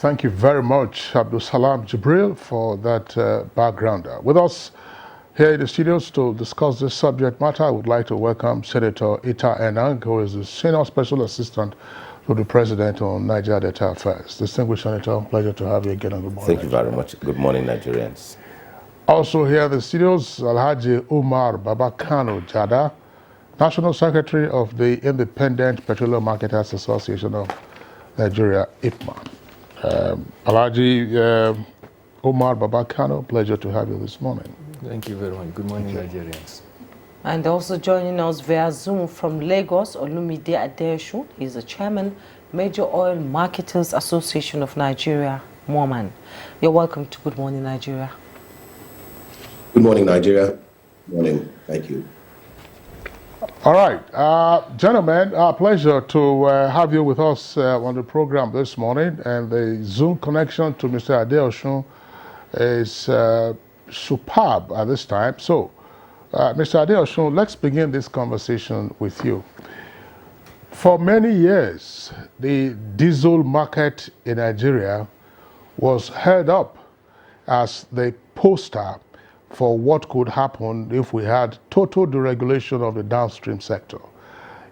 Thank you very much, Abdul Salam Jibril, for that background. With us here in the studios to discuss this subject matter, I would like to welcome Senator Ita Enang, who is the Senior Special Assistant to the President on Niger Delta Affairs. Distinguished Senator, pleasure to have you again on Good Morning. Thank you very much. Good morning, Nigerians. Also here in the studios, Alhaji Umar Babakano Jada, National Secretary of the Independent Petroleum Marketers Association of Nigeria, IPMA. Alhaji Umar Babakano, pleasure to have you this morning. Thank you very much. Good morning, Nigerians. And also joining us via Zoom from Lagos, Olumide Adeosun. He's the Chairman, Major Oil Marketers Association of Nigeria, Morman. You're welcome to Good Morning, Nigeria. Good morning, Nigeria. Good morning. Thank you. All right, gentlemen, pleasure to have you with us on the program this morning. And the Zoom connection to Mr. Adeosun is superb at this time. So, Mr. Adeosun, let's begin this conversation with you. For many years, the diesel market in Nigeria was held up as the poster for what could happen if we had total deregulation of the downstream sector.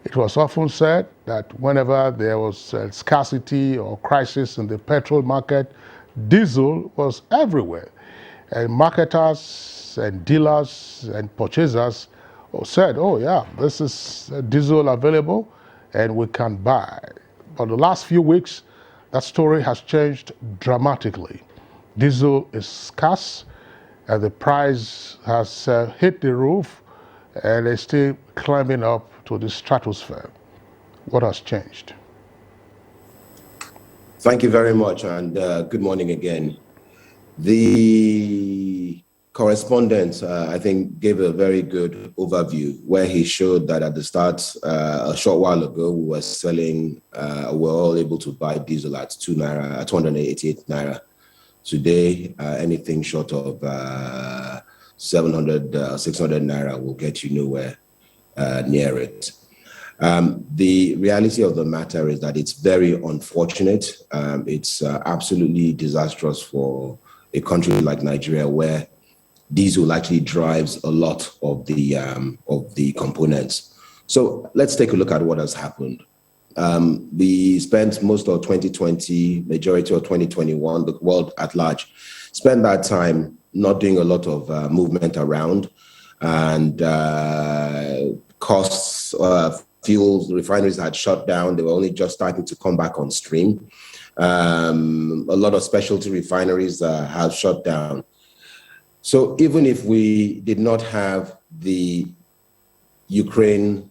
It was often said that whenever there was scarcity or crisis in the petrol market, diesel was everywhere. And marketers and dealers and purchasers said, oh yeah, this is diesel available and we can buy. But the last few weeks, that story has changed dramatically. Diesel is scarce, and the price has hit the roof and is still climbing up to the stratosphere. What has changed? Thank you very much, and good morning again. The correspondent, I think, gave a very good overview where he showed that at the start, a short while ago, we were selling, we were all able to buy diesel at 288 naira. Today, anything short of 700, 600 naira will get you nowhere near it. The reality of the matter is that it's very unfortunate. It's absolutely disastrous for a country like Nigeria, where diesel actually drives a lot of the components. So let's take a look at what has happened. We spent most of 2020, majority of 2021, the world at large, spent that time not doing a lot of movement around, and costs, fuels, refineries had shut down. They were only just starting to come back on stream. A lot of specialty refineries have shut down. So even if we did not have the Ukraine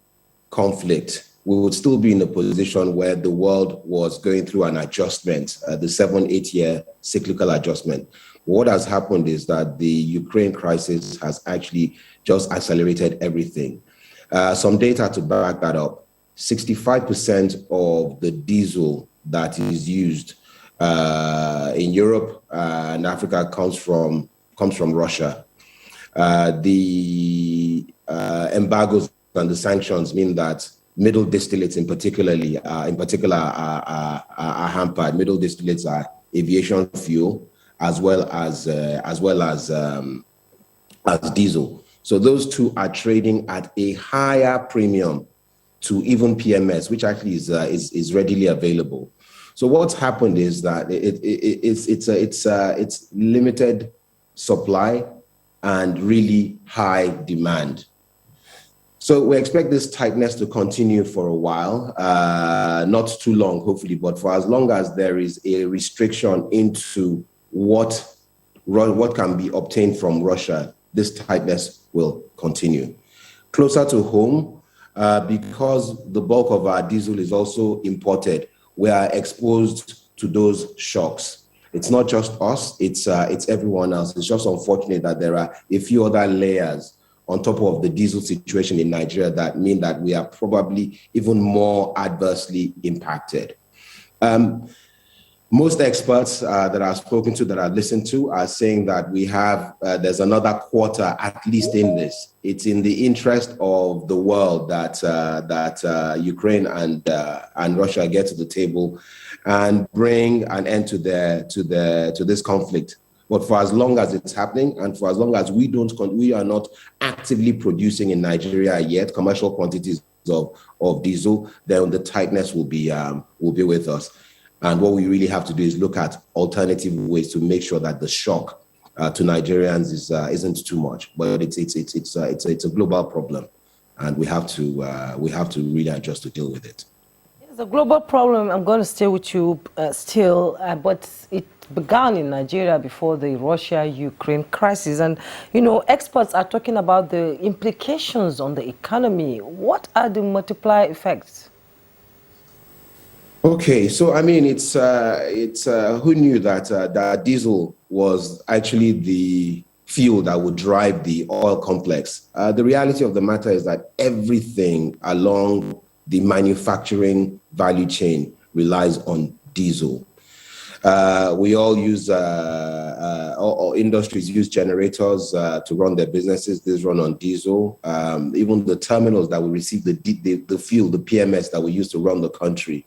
conflict, we would still be in a position where the world was going through an adjustment, the 7-8 year cyclical adjustment. What has happened is that the Ukraine crisis has actually just accelerated everything. Some data to back that up: 65% of the diesel that is used in Europe and Africa comes from Russia. The embargoes and the sanctions mean that middle distillates are hampered. Middle distillates are aviation fuel as well as diesel. So those two are trading at a higher premium to even PMS, which actually is readily available. So what's happened is that it's limited supply and really high demand. So we expect this tightness to continue for a while, not too long, hopefully, but for as long as there is a restriction into what can be obtained from Russia, this tightness will continue. Closer to home, because the bulk of our diesel is also imported, we are exposed to those shocks. It's not just us, it's everyone else. It's just unfortunate that there are a few other layers on top of the diesel situation in Nigeria that mean that we are probably even more adversely impacted. Most experts that I've spoken to, that I've listened to, are saying that we have, there's another quarter at least in this. It's in the interest of the world that Ukraine and Russia get to the table and bring an end to this conflict. But for as long as it's happening, and for as long as we are not actively producing in Nigeria yet commercial quantities of diesel, then the tightness will be with us. And what we really have to do is look at alternative ways to make sure that the shock to Nigerians isn't too much. But it's a global problem, and we have to really adjust to deal with it. It's a global problem. I'm going to stay with you but it began in Nigeria before the Russia-Ukraine crisis. And, experts are talking about the implications on the economy. What are the multiplier effects? Okay, so I mean, it's who knew that diesel was actually the fuel that would drive the oil complex. The reality of the matter is that everything along the manufacturing value chain relies on diesel. We all use, all industries use generators to run their businesses. These run on diesel. Even the terminals that we receive the fuel, the PMS that we use to run the country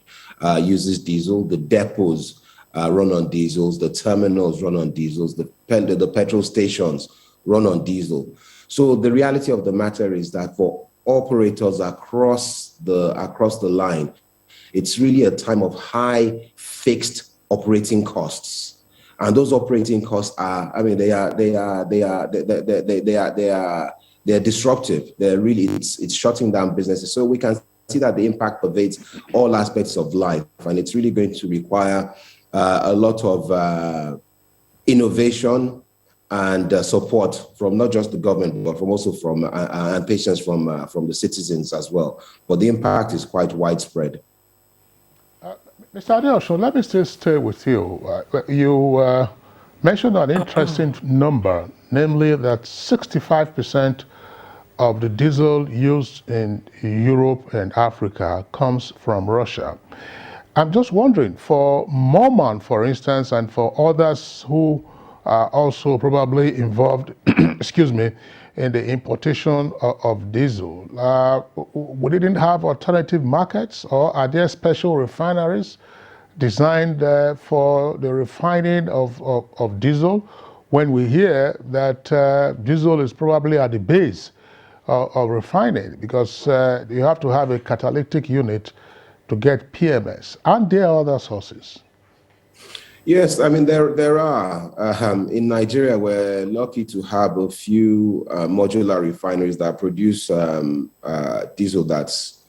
uses diesel. The depots run on diesels. The terminals run on diesels. The petrol stations run on diesel. So the reality of the matter is that for operators across the line, it's really a time of high fixed operating costs, and those operating costs are, I mean, they are disruptive. They're really, it's shutting down businesses. So we can see that the impact pervades all aspects of life, and it's really going to require a lot of innovation and support from not just the government, but from also from and patience from the citizens as well. But the impact is quite widespread. Mr. Adeosun, let me still stay with you. You mentioned an interesting number, namely that 65% of the diesel used in Europe and Africa comes from Russia. I'm just wondering, for Moman, for instance, and for others who are also probably involved, excuse me, in the importation of diesel, we didn't have alternative markets, or are there special refineries designed for the refining of diesel, when we hear that diesel is probably at the base of refining, because you have to have a catalytic unit to get PMS? Aren't there other sources? Yes, I mean, there are. In Nigeria, we're lucky to have a few modular refineries that produce diesel that's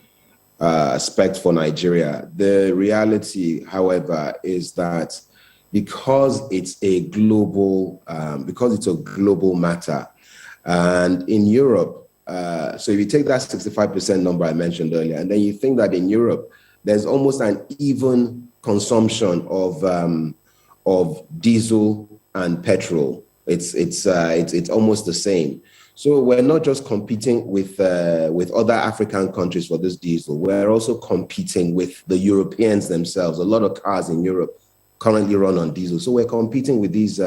spec'd for Nigeria. The reality, however, is that because it's a global matter, and in Europe, so if you take that 65% number I mentioned earlier, and then you think that in Europe, there's almost an even consumption of diesel and petrol. It's almost the same. So we're not just competing with other African countries for this diesel. We're also competing with the Europeans themselves. A lot of cars in Europe currently run on diesel. So we're competing with these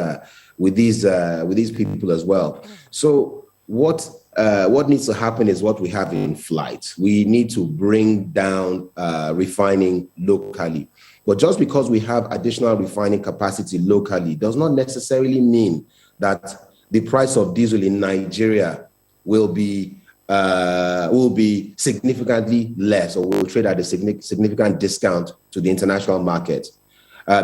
people as well. So what needs to happen is what we have in flight. We need to bring down refining locally. But just because we have additional refining capacity locally does not necessarily mean that the price of diesel in Nigeria will be significantly less, or will trade at a significant discount to the international market.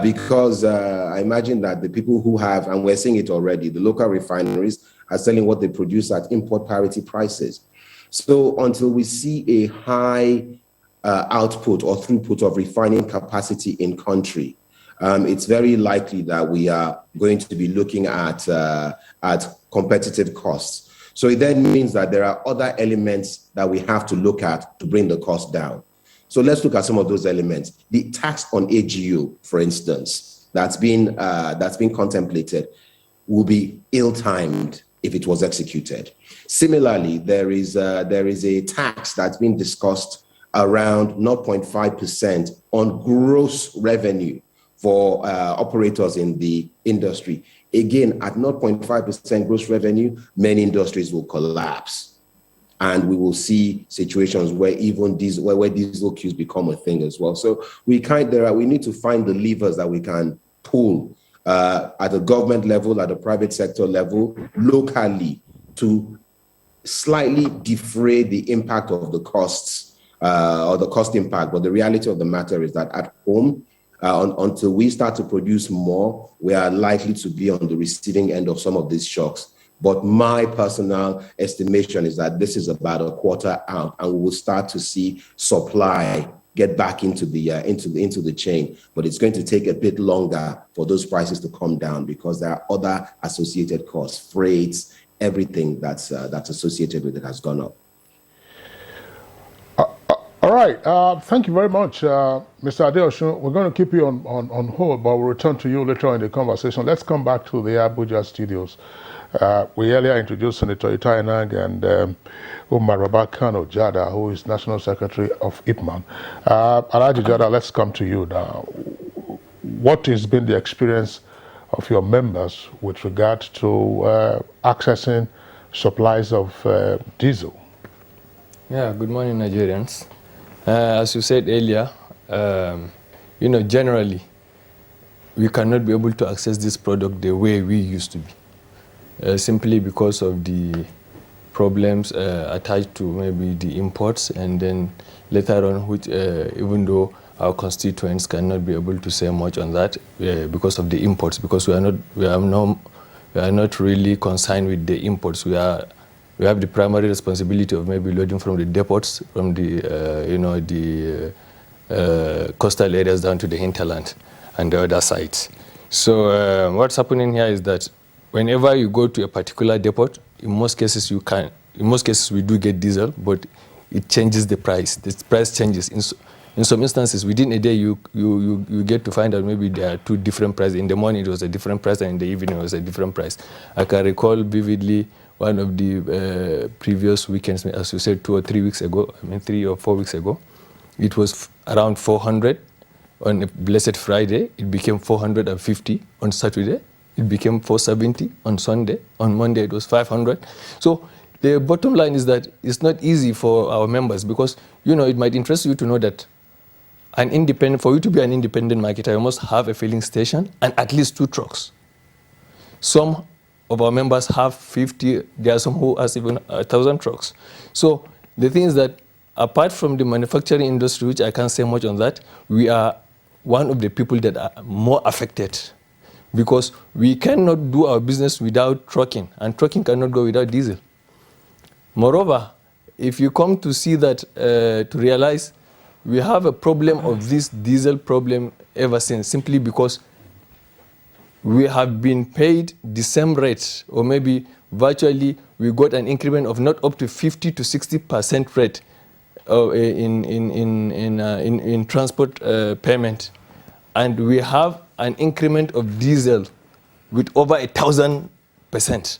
Because I imagine that the people who have, and we're seeing it already, the local refineries are selling what they produce at import parity prices. So until we see a high output or throughput of refining capacity in country, it's very likely that we are going to be looking at competitive costs. So it then means that there are other elements that we have to look at to bring the cost down. So let's look at some of those elements. The tax on AGU, for instance, that's been contemplated, will be ill-timed if it was executed. Similarly, there is a tax that's been discussed around 0.5% on gross revenue for operators in the industry. Again, at 0.5% gross revenue, many industries will collapse. And we will see situations where even where diesel queues become a thing as well. So we need to find the levers that we can pull at the government level, at the private sector level, locally, to slightly defray the impact of the costs or the cost impact. But the reality of the matter is that at home, until we start to produce more, we are likely to be on the receiving end of some of these shocks. But my personal estimation is that this is about a quarter out, and we will start to see supply get back into the chain. But it's going to take a bit longer for those prices to come down because there are other associated costs, freights, everything that's associated with it has gone up. All right. Thank you very much, Mr. Adeosun. We're going to keep you on hold, but we'll return to you later in the conversation. Let's come back to the Abuja studios. We earlier introduced Senator Itai Enang and Umar Kano Jada, who is National Secretary of IPMAN. Alhaji Jada, let's come to you now. What has been the experience of your members with regard to accessing supplies of diesel? Yeah, good morning, Nigerians. As you said earlier, generally, we cannot be able to access this product the way we used to be, simply because of the problems attached to maybe the imports, and then later on, which even though our constituents cannot be able to say much on that because of the imports, because we are not really concerned with the imports. We have the primary responsibility of maybe loading from the depots, from the coastal areas down to the hinterland and the other sites. So what's happening here is that whenever you go to a particular depot, in most cases we do get diesel, but it changes the price. The price changes. In some instances, within a day, you get to find out maybe there are two different prices. In the morning, it was a different price, and in the evening, it was a different price. I can recall vividly one of the previous weekends, as you said, 2 or 3 weeks ago, 3 or 4 weeks ago, it was around 400 on a blessed Friday. It became 450 on Saturday. It became 470 on Sunday. On Monday, it was 500. So the bottom line is that it's not easy for our members because, it might interest you to know that for you to be an independent marketer, you must have a filling station and at least 2 trucks. Some of our members have 50, there are some who has even 1,000 trucks. So the thing is that apart from the manufacturing industry, which I can't say much on that, we are one of the people that are more affected because we cannot do our business without trucking, and trucking cannot go without diesel. Moreover, if you come to see that, to realize we have a problem of this diesel problem ever since, simply because we have been paid the same rate, or maybe virtually we got an increment of not up to 50 to 60% rate in transport payment, and we have an increment of diesel with over 1,000%.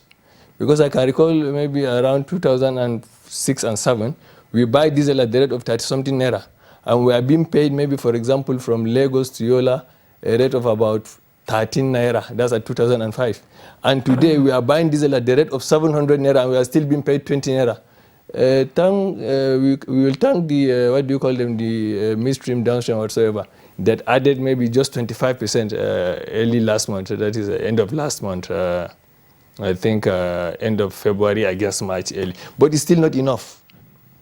Because I can recall maybe around 2006 and 7, we buy diesel at the rate of 30-something naira, and we are being paid maybe, for example, from Lagos to Yola, a rate of about 13 naira. That's at 2005. And today we are buying diesel at the rate of 700 naira, and we are still being paid 20 naira. We will thank the, the midstream, downstream, whatsoever, that added maybe just 25% early last month. That is the end of last month. I think end of February against March early. But it's still not enough.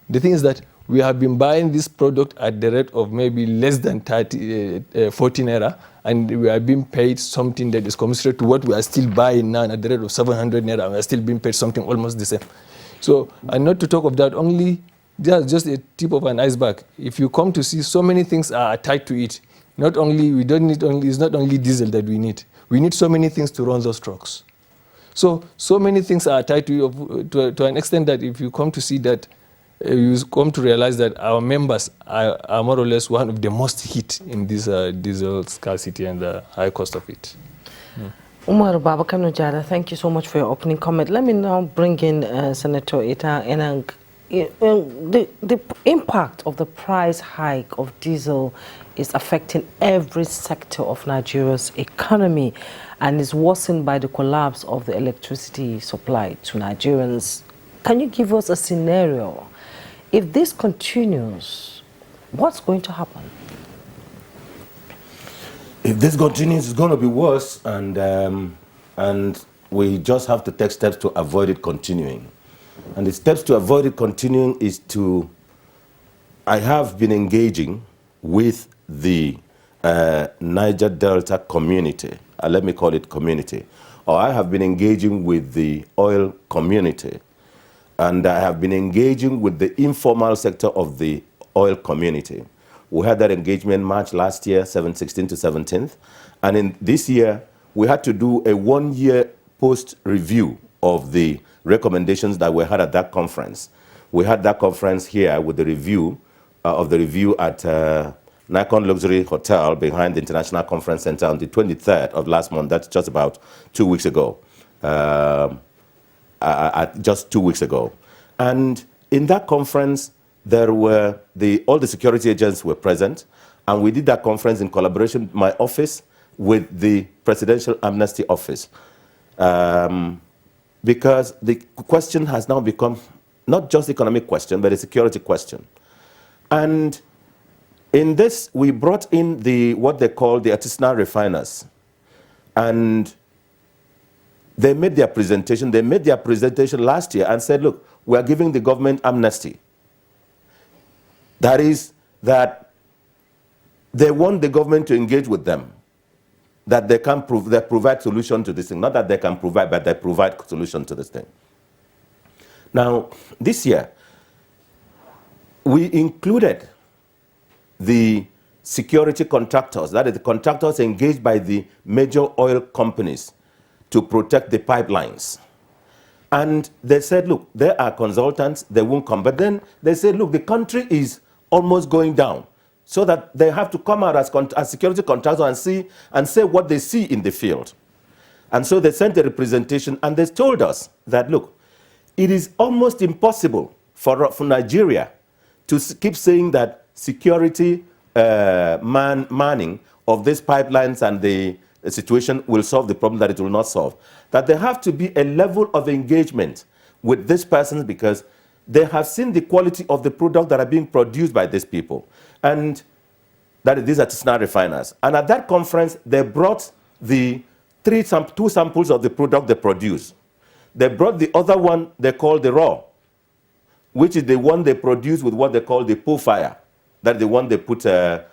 The thing is that we have been buying this product at the rate of maybe less than 40 naira, and we are being paid something that is commensurate to what we are still buying now at the rate of 700 naira, and we are still being paid something almost the same. So, and not to talk of that, only that's just a tip of an iceberg. If you come to see, so many things are tied to it. It's not only diesel that we need. We need so many things to run those trucks. So many things are tied to an extent that if you come to see that, you come to realize that our members are more or less one of the most hit in this diesel scarcity and the high cost of it. Umar Babakano Jada, thank you so much for your opening comment. Let me now bring in Senator Itai Enang. The impact of the price hike of diesel is affecting every sector of Nigeria's economy and is worsened by the collapse of the electricity supply to Nigerians. Can you give us a scenario? If this continues, what's going to happen? If this continues, it's going to be worse, and we just have to take steps to avoid it continuing. And the steps to avoid it continuing is to, I have been engaging with the Niger Delta community, let me call it community, or I have been engaging with the oil community, and I have been engaging with the informal sector of the oil community. We had that engagement March last year, 16th to 17th, and in this year, we had to do a one-year post-review of the recommendations that we had at that conference. We had that conference here with the review of the review at Nikon Luxury Hotel behind the International Conference Center on the 23rd of last month. That's just about 2 weeks ago. Just 2 weeks ago. And in that conference, there were all the security agents were present, and we did that conference in collaboration with my office with the Presidential Amnesty Office. Because the question has now become not just economic question, but a security question. And in this, we brought in what they call the artisanal refiners. And they made their presentation. They made their presentation last year and said, look, we are giving the government amnesty. That is that they want the government to engage with them, that they can provide solution to this thing. Not that they can provide, but they provide solution to this thing. Now, this year, we included the security contractors, that is the contractors engaged by the major oil companies to protect the pipelines. And they said, look, there are consultants, they won't come. But then they said, look, the country is almost going down, so that they have to come out as security contractors and say what they see in the field. And so they sent a representation, and they told us that, look, it is almost impossible for Nigeria to keep saying that security manning of these pipelines and the situation will solve the problem that it will not solve. That there have to be a level of engagement with these persons because they have seen the quality of the product that are being produced by these people. And that is these artisanal refiners. And at that conference, they brought the two samples of the product they produce. They brought the other one they call the raw, which is the one they produce with what they call the pull fire. That's the one they put, I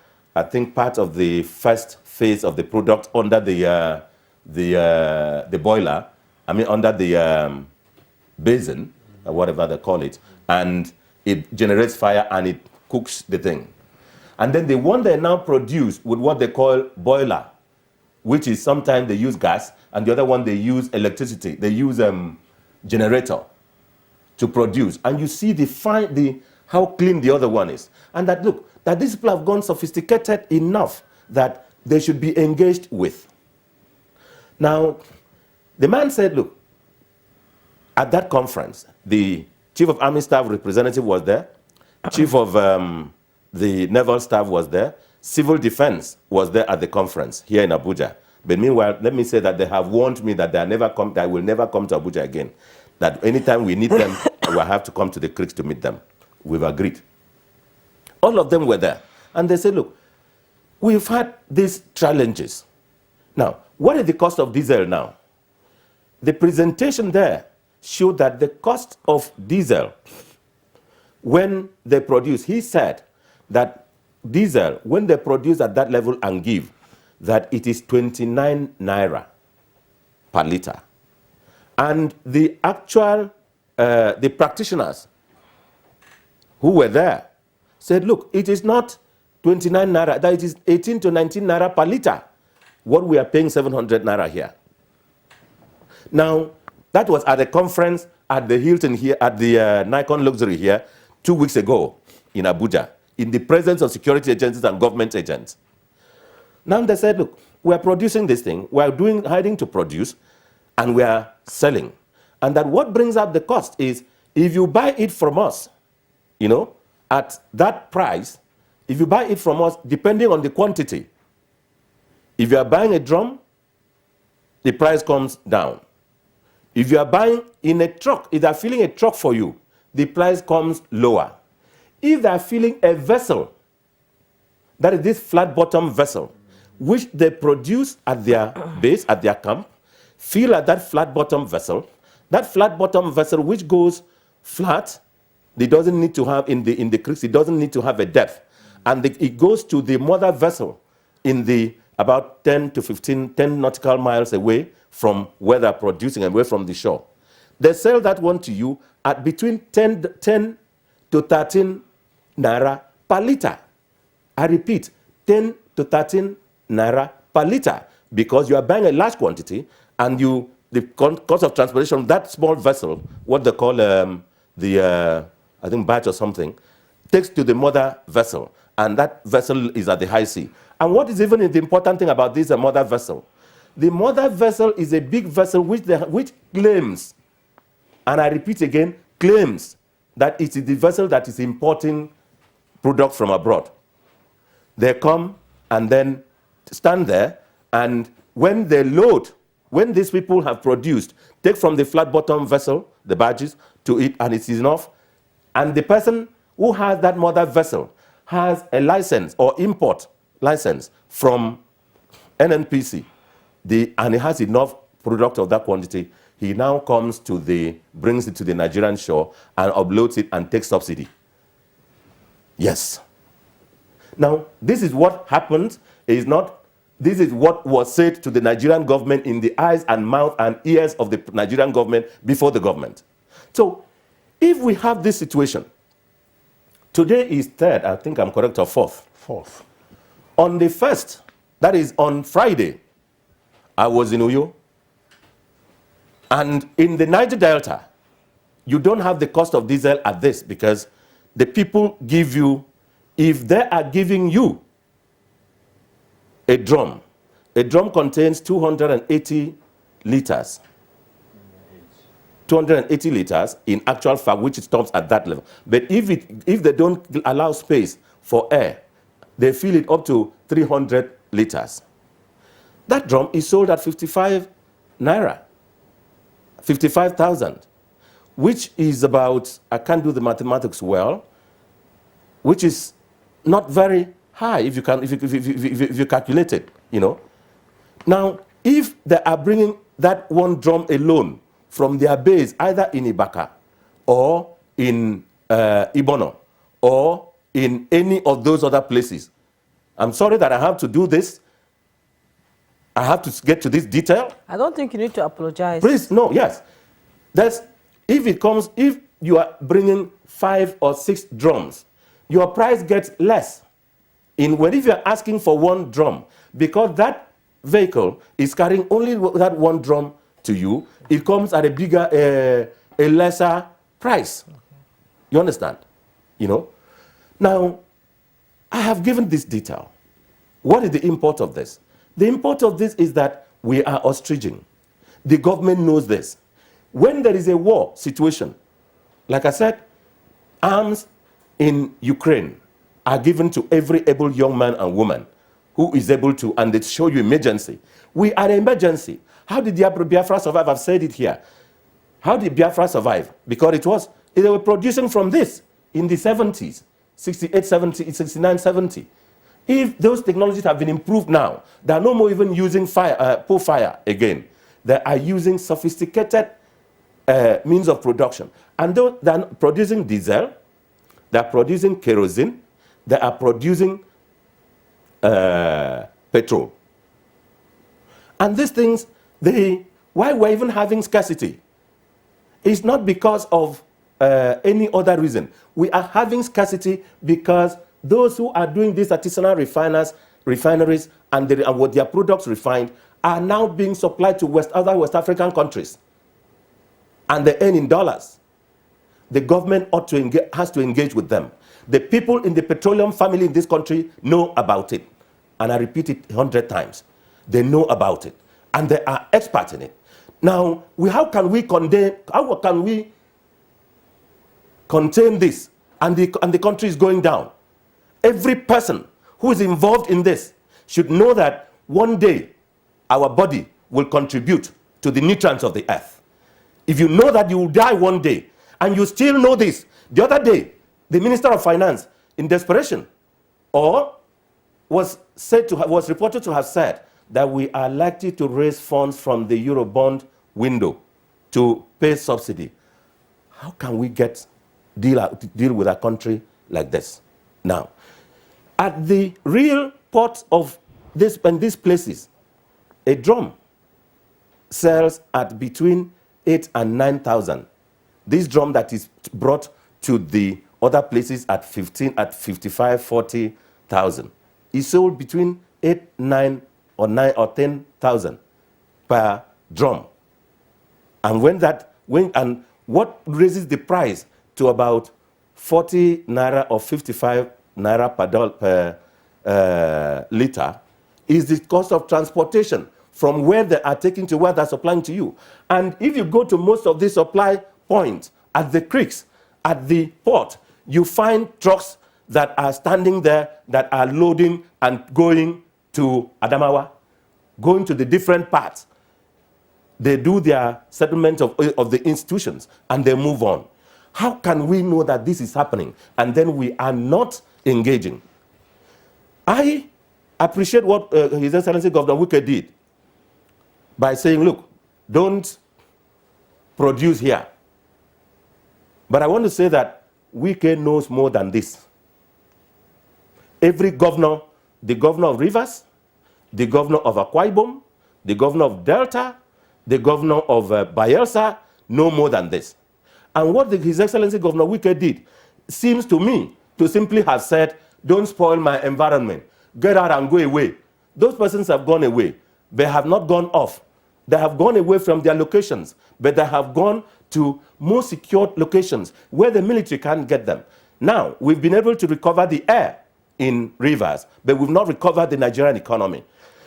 think, part of the first phase of the product under the boiler, under the basin, or whatever they call it, and it generates fire and it cooks the thing. And then the one they now produce with what they call boiler, which is sometimes they use gas, and the other one they use electricity. They use generator to produce. And you see how clean the other one is. And that, look, that these people have gone sophisticated enough that they should be engaged with. Now, the man said, look, at that conference, the Chief of Army Staff representative was there, Chief of the Naval Staff was there, Civil Defense was there at the conference here in Abuja. But meanwhile, let me say that they have warned me that I will never come to Abuja again. That anytime we need them, we'll have to come to the creeks to meet them. We've agreed. All of them were there. And they said, look, we've had these challenges. Now, what is the cost of diesel now? The presentation there showed that the cost of diesel, when they produce, he said that diesel, when they produce at that level and give, that it is 29 naira per liter. And the actual, the practitioners who were there said, look, it is not 29 naira, that it is 18 to 19 naira per liter. What we are paying 700 naira here. Now, that was at a conference at the Hilton here, at the Nikon Luxury here, 2 weeks ago in Abuja, in the presence of security agencies and government agents. Now they said, look, we are producing this thing, we are hiding to produce, and we are selling. And that what brings up the cost is, if you buy it from us you know, at that price, if you buy it from us, depending on the quantity, if you are buying a drum, the price comes down. If you are buying in a truck, if they are filling a truck for you, the price comes lower. If they are filling a vessel, that is this flat bottom vessel, which they produce at their base, at their camp, fill at that flat bottom vessel which goes flat, it doesn't need to have in the creeks, it doesn't need to have a depth. And it goes to the mother vessel in the about 10 nautical miles away from where they're producing and away from the shore. They sell that one to you at between 10 to 13 naira per liter. I repeat, 10 to 13 naira per liter, because you are buying a large quantity and the cost of transportation of that small vessel, what they call I think batch or something, takes to the mother vessel, and that vessel is at the high sea. And what is even the important thing about this mother vessel? The mother vessel is a big vessel which claims, and I repeat again, claims that it is the vessel that is importing product from abroad. They come and then stand there, and when they load, when these people have produced, take from the flat bottom vessel, the barges, to it, and it is enough, and the person who has that mother vessel has a license or import license from NNPC, and he has enough product of that quantity, he now comes brings it to the Nigerian shore and uploads it and takes subsidy. Yes. Now, this is what happened. This is what was said to the Nigerian government in the eyes and mouth and ears of the Nigerian government before the government. So, if we have this situation, today is 3rd, I think I'm correct, or 4th. 4th. On the 1st, that is on Friday, I was in Uyo. And in the Niger Delta, you don't have the cost of diesel at this, because the people give you, if they are giving you a drum contains 280 liters. 280 liters in actual fact, which stops at that level. But if they don't allow space for air, they fill it up to 300 liters. That drum is sold at 55 naira, 55,000, which is about, I can't do the mathematics well, which is not very high if you calculate it, you know. Now, if they are bringing that one drum alone from their base, either in Ibaka or in Ibono or in any of those other places, I'm sorry that I have to do this. I have to get to this detail. I don't think you need to apologize. Please, no, yes. If you are bringing 5 or 6 drums, your price gets less. If you're asking for one drum, because that vehicle is carrying only that one drum to you, it comes at a lesser price. You understand? You know? Now, I have given this detail. What is the import of this? The import of this is that we are ostriching. The government knows this. When there is a war situation, like I said, arms in Ukraine are given to every able young man and woman who is able to, and they show you emergency. We are an emergency. How did Biafra survive? I've said it here. How did Biafra survive? Because they were producing from this in the 70s, 68, 70, 69, 70. If those technologies have been improved now, they are no more even using fire again. They are using sophisticated means of production. And they are producing diesel, they are producing kerosene, they are producing petrol. And these things, why we're even having scarcity, is not because of any other reason. We are having scarcity because those who are doing these artisanal refineries and what their products refined are now being supplied to other West African countries. And they earn in dollars. The government has to engage with them. The people in the petroleum family in this country know about it. And I repeat it 100 times. They know about it. And they are experts in it. Now, how can we contain this and the country is going down. Every person who is involved in this should know that one day our body will contribute to the nutrients of the earth. If you know that you will die one day, and you still know this, the other day, the Minister of Finance, in desperation, or was reported to have said that we are likely to raise funds from the Eurobond window to pay subsidy. How can we deal with a country like this? Now, at the real port of this and these places, a drum sells at between 8 and 9,000. This drum that is brought to the other places at 15, at 55, 40,000 is sold between 8, 9 or 10,000 per drum. And and what raises the price to about 40 naira or 55 naira per liter is the cost of transportation from where they are taking to where they're supplying to you. And if you go to most of these supply points at the creeks, at the port, you find trucks that are standing there that are loading and going to Adamawa, going to the different parts. They do their settlement of the institutions and they move on. How can we know that this is happening and then we are not engaging? I appreciate what His Excellency Governor Wike did by saying, look, don't produce here. But I want to say that Wike knows more than this. Every governor, the governor of Rivers, the governor of Akwa Ibom, the governor of Delta, the governor of Bayelsa know more than this. And what His Excellency Governor Wike did seems to me to simply have said, don't spoil my environment. Get out and go away. Those persons have gone away. They have not gone off. They have gone away from their locations, but they have gone to more secure locations where the military can't get them. Now, we've been able to recover the air in Rivers, but we've not recovered the Nigerian economy.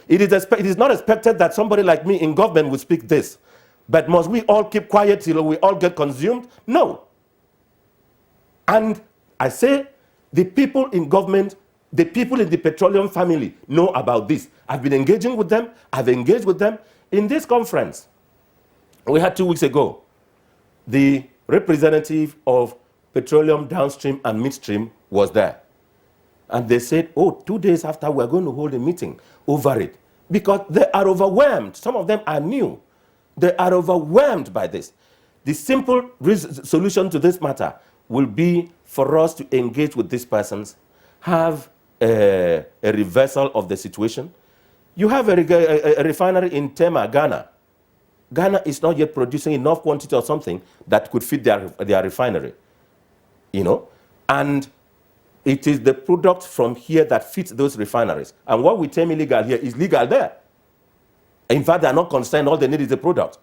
It is not expected that somebody like me in government would speak this. But must we all keep quiet till we all get consumed? No. And I say the people in government, the people in the petroleum family know about this. I've been engaging with them. I've engaged with them. In this conference we had 2 weeks ago, the representative of petroleum downstream and midstream was there. And they said, oh, 2 days after, we're going to hold a meeting over it. Because they are overwhelmed. Some of them are new. They are overwhelmed by this. The simple solution to this matter will be for us to engage with these persons, have a reversal of the situation. You have a refinery in Tema, Ghana. Ghana is not yet producing enough quantity or something that could feed their refinery. You know? And it is the product from here that feeds those refineries. And what we term illegal here is legal there. In fact, they are not concerned. All they need is the product.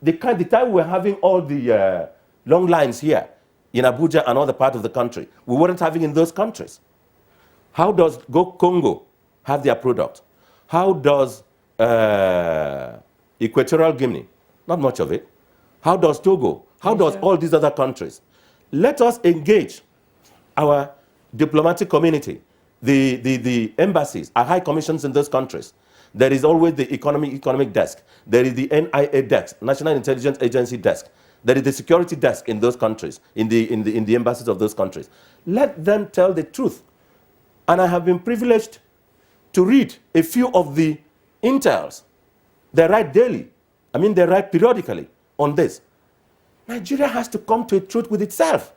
The time we're having all the long lines here in Abuja and other parts of the country, we weren't having in those countries. How does Congo have their product? How does Equatorial Guinea? Not much of it. How does Togo? How does all these other countries? Let us engage our diplomatic community, the embassies, our high commissions in those countries. There is always the economic desk. There is the NIA desk, National Intelligence Agency desk. There is the security desk in those countries, in the embassies of those countries. Let them tell the truth. And I have been privileged to read a few of the intels. They write daily. I mean, they write periodically on this. Nigeria has to come to a truth with itself.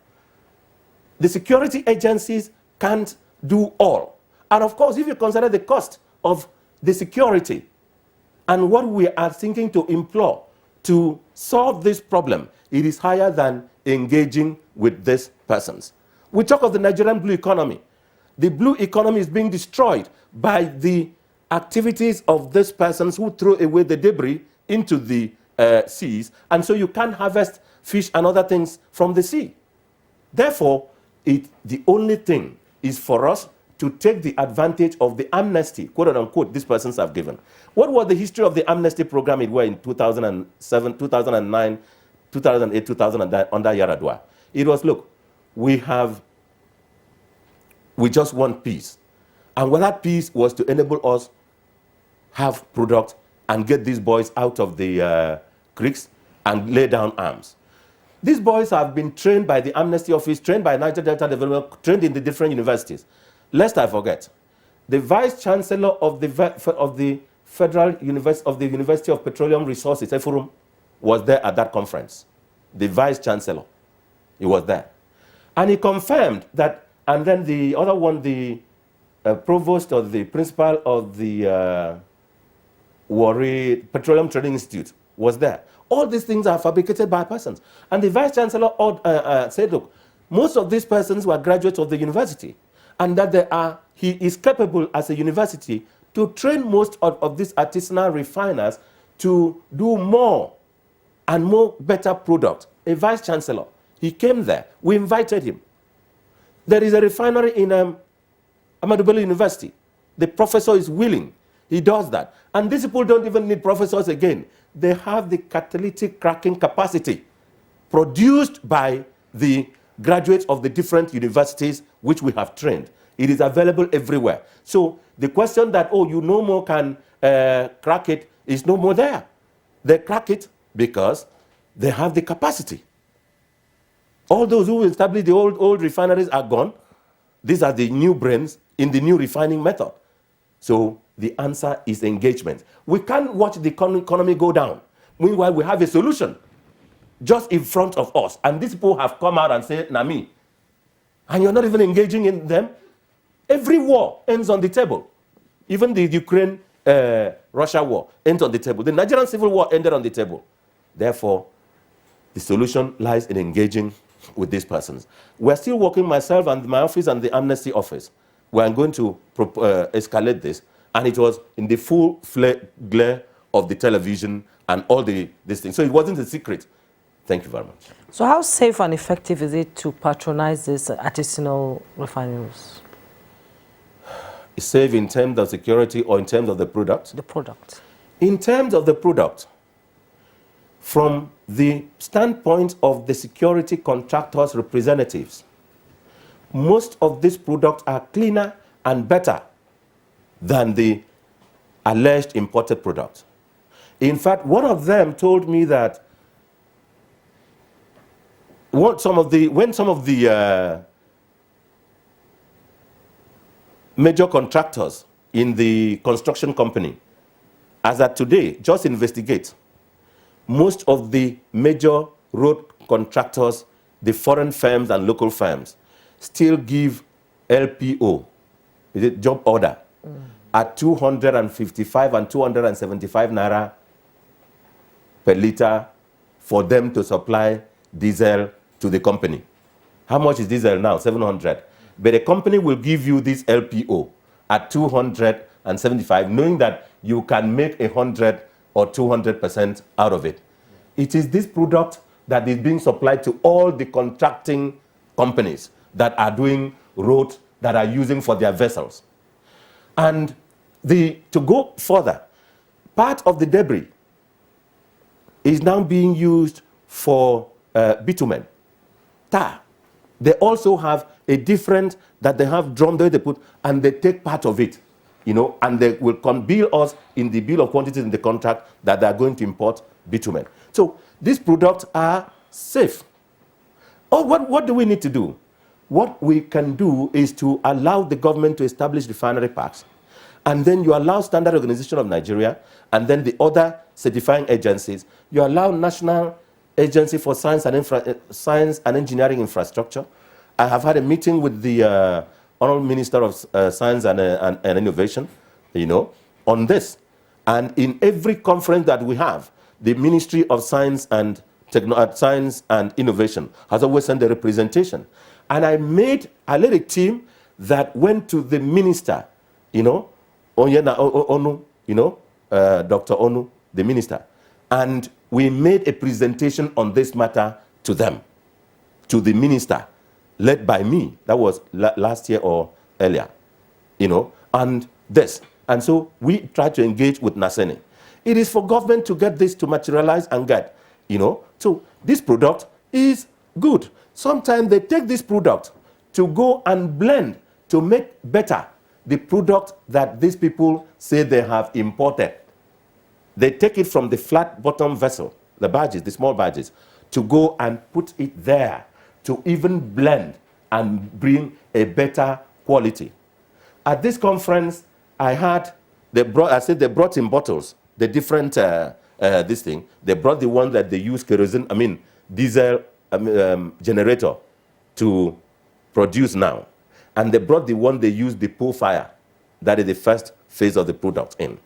The security agencies can't do all. And of course, if you consider the cost of the security and what we are thinking to employ to solve this problem, it is higher than engaging with these persons. We talk of the Nigerian blue economy. The blue economy is being destroyed by the activities of these persons who throw away the debris into the seas, and so you can't harvest fish and other things from the sea. Therefore, the only thing is for us to take the advantage of the amnesty, quote unquote, these persons have given. What was the history of the amnesty program it was in 2007, 2009, 2008, 2009 under Yaradua? It was, look, we have We just want peace. And what that peace was to enable us have product and get these boys out of the creeks and lay down arms. These boys have been trained by the Amnesty Office, trained by Niger Delta Development, trained in the different universities. Lest I forget, the Vice Chancellor of the Federal University of the University of Petroleum Resources, Efurum, was there at that conference. The Vice Chancellor, he was there. And he confirmed that, and then the other one, the Provost or the Principal of the Warri Petroleum Trading Institute was there. All these things are fabricated by persons. And the Vice Chancellor said, look, most of these persons were graduates of the university, and that he is capable as a university to train most of these artisanal refiners to do more and more better product. A Vice Chancellor, he came there. We invited him. There is a refinery in Ahmadu Bello University. The professor is willing. He does that. And these people don't even need professors again. They have the catalytic cracking capacity produced by the graduates of the different universities which we have trained. It is available everywhere. So the question that, oh, you no more can crack it is no more there. They crack it because they have the capacity. All those who established the old refineries are gone. These are the new brains in the new refining method. So the answer is engagement. We can't watch the economy go down. Meanwhile, we have a solution just in front of us. And these people have come out and said, Nami, and you're not even engaging in them. Every war ends on the table. Even the Ukraine-Russia war ends on the table. The Nigerian civil war ended on the table. Therefore, the solution lies in engaging with these persons. We're still working, myself and my office and the Amnesty Office. We're going to escalate this. And it was in the full glare of the television and all these things. So it wasn't a secret. Thank you very much. So how safe and effective is it to patronize these artisanal refineries? It's safe in terms of security or in terms of the product? The product. In terms of the product, from the standpoint of the security contractors' representatives, most of these products are cleaner and better than the alleged imported product. In fact, one of them told me that when some of the major contractors in the construction company, as at today, just investigate, most of the major road contractors, the foreign firms and local firms, still give LPO, is it job order, at 255 and 275 naira per liter for them to supply diesel to the company. How much is diesel now? 700. But the company will give you this LPO at 275, knowing that you can make 100 or 200% out of it. It is this product that is being supplied to all the contracting companies that are doing roads that are using for their vessels. And to go further, part of the debris is now being used for bitumen, tar. They also have a different that they have drum there they put, and they take part of it, and they will bill us in the bill of quantities in the contract that they are going to import bitumen. So these products are safe. Oh, what do we need to do? What we can do is to allow the government to establish refinery parks, and then you allow Standard Organization of Nigeria, and then the other certifying agencies. You allow National Agency for Science and Engineering Infrastructure. I have had a meeting with the Honorable Minister of Science and Innovation, on this. And in every conference that we have, the Ministry of Science and Innovation has always sent a representation. And I led a team that went to the minister, Onyena Onu, Dr. Onu, the minister. And we made a presentation on this matter to them, to the minister, led by me. That was last year or earlier, and this. And so we try to engage with Nasene. It is for government to get this to materialize and get, So this product is good. Sometimes they take this product to go and blend to make better the product that these people say they have imported. They take it from the flat bottom vessel, the barges, the small barges, to go and put it there to even blend and bring a better quality. At this conference, I heard they brought in bottles the different this thing. They brought the one that they use kerosene, diesel generator to produce now, and they brought the one they use the pool fire. That is the first phase of the product in,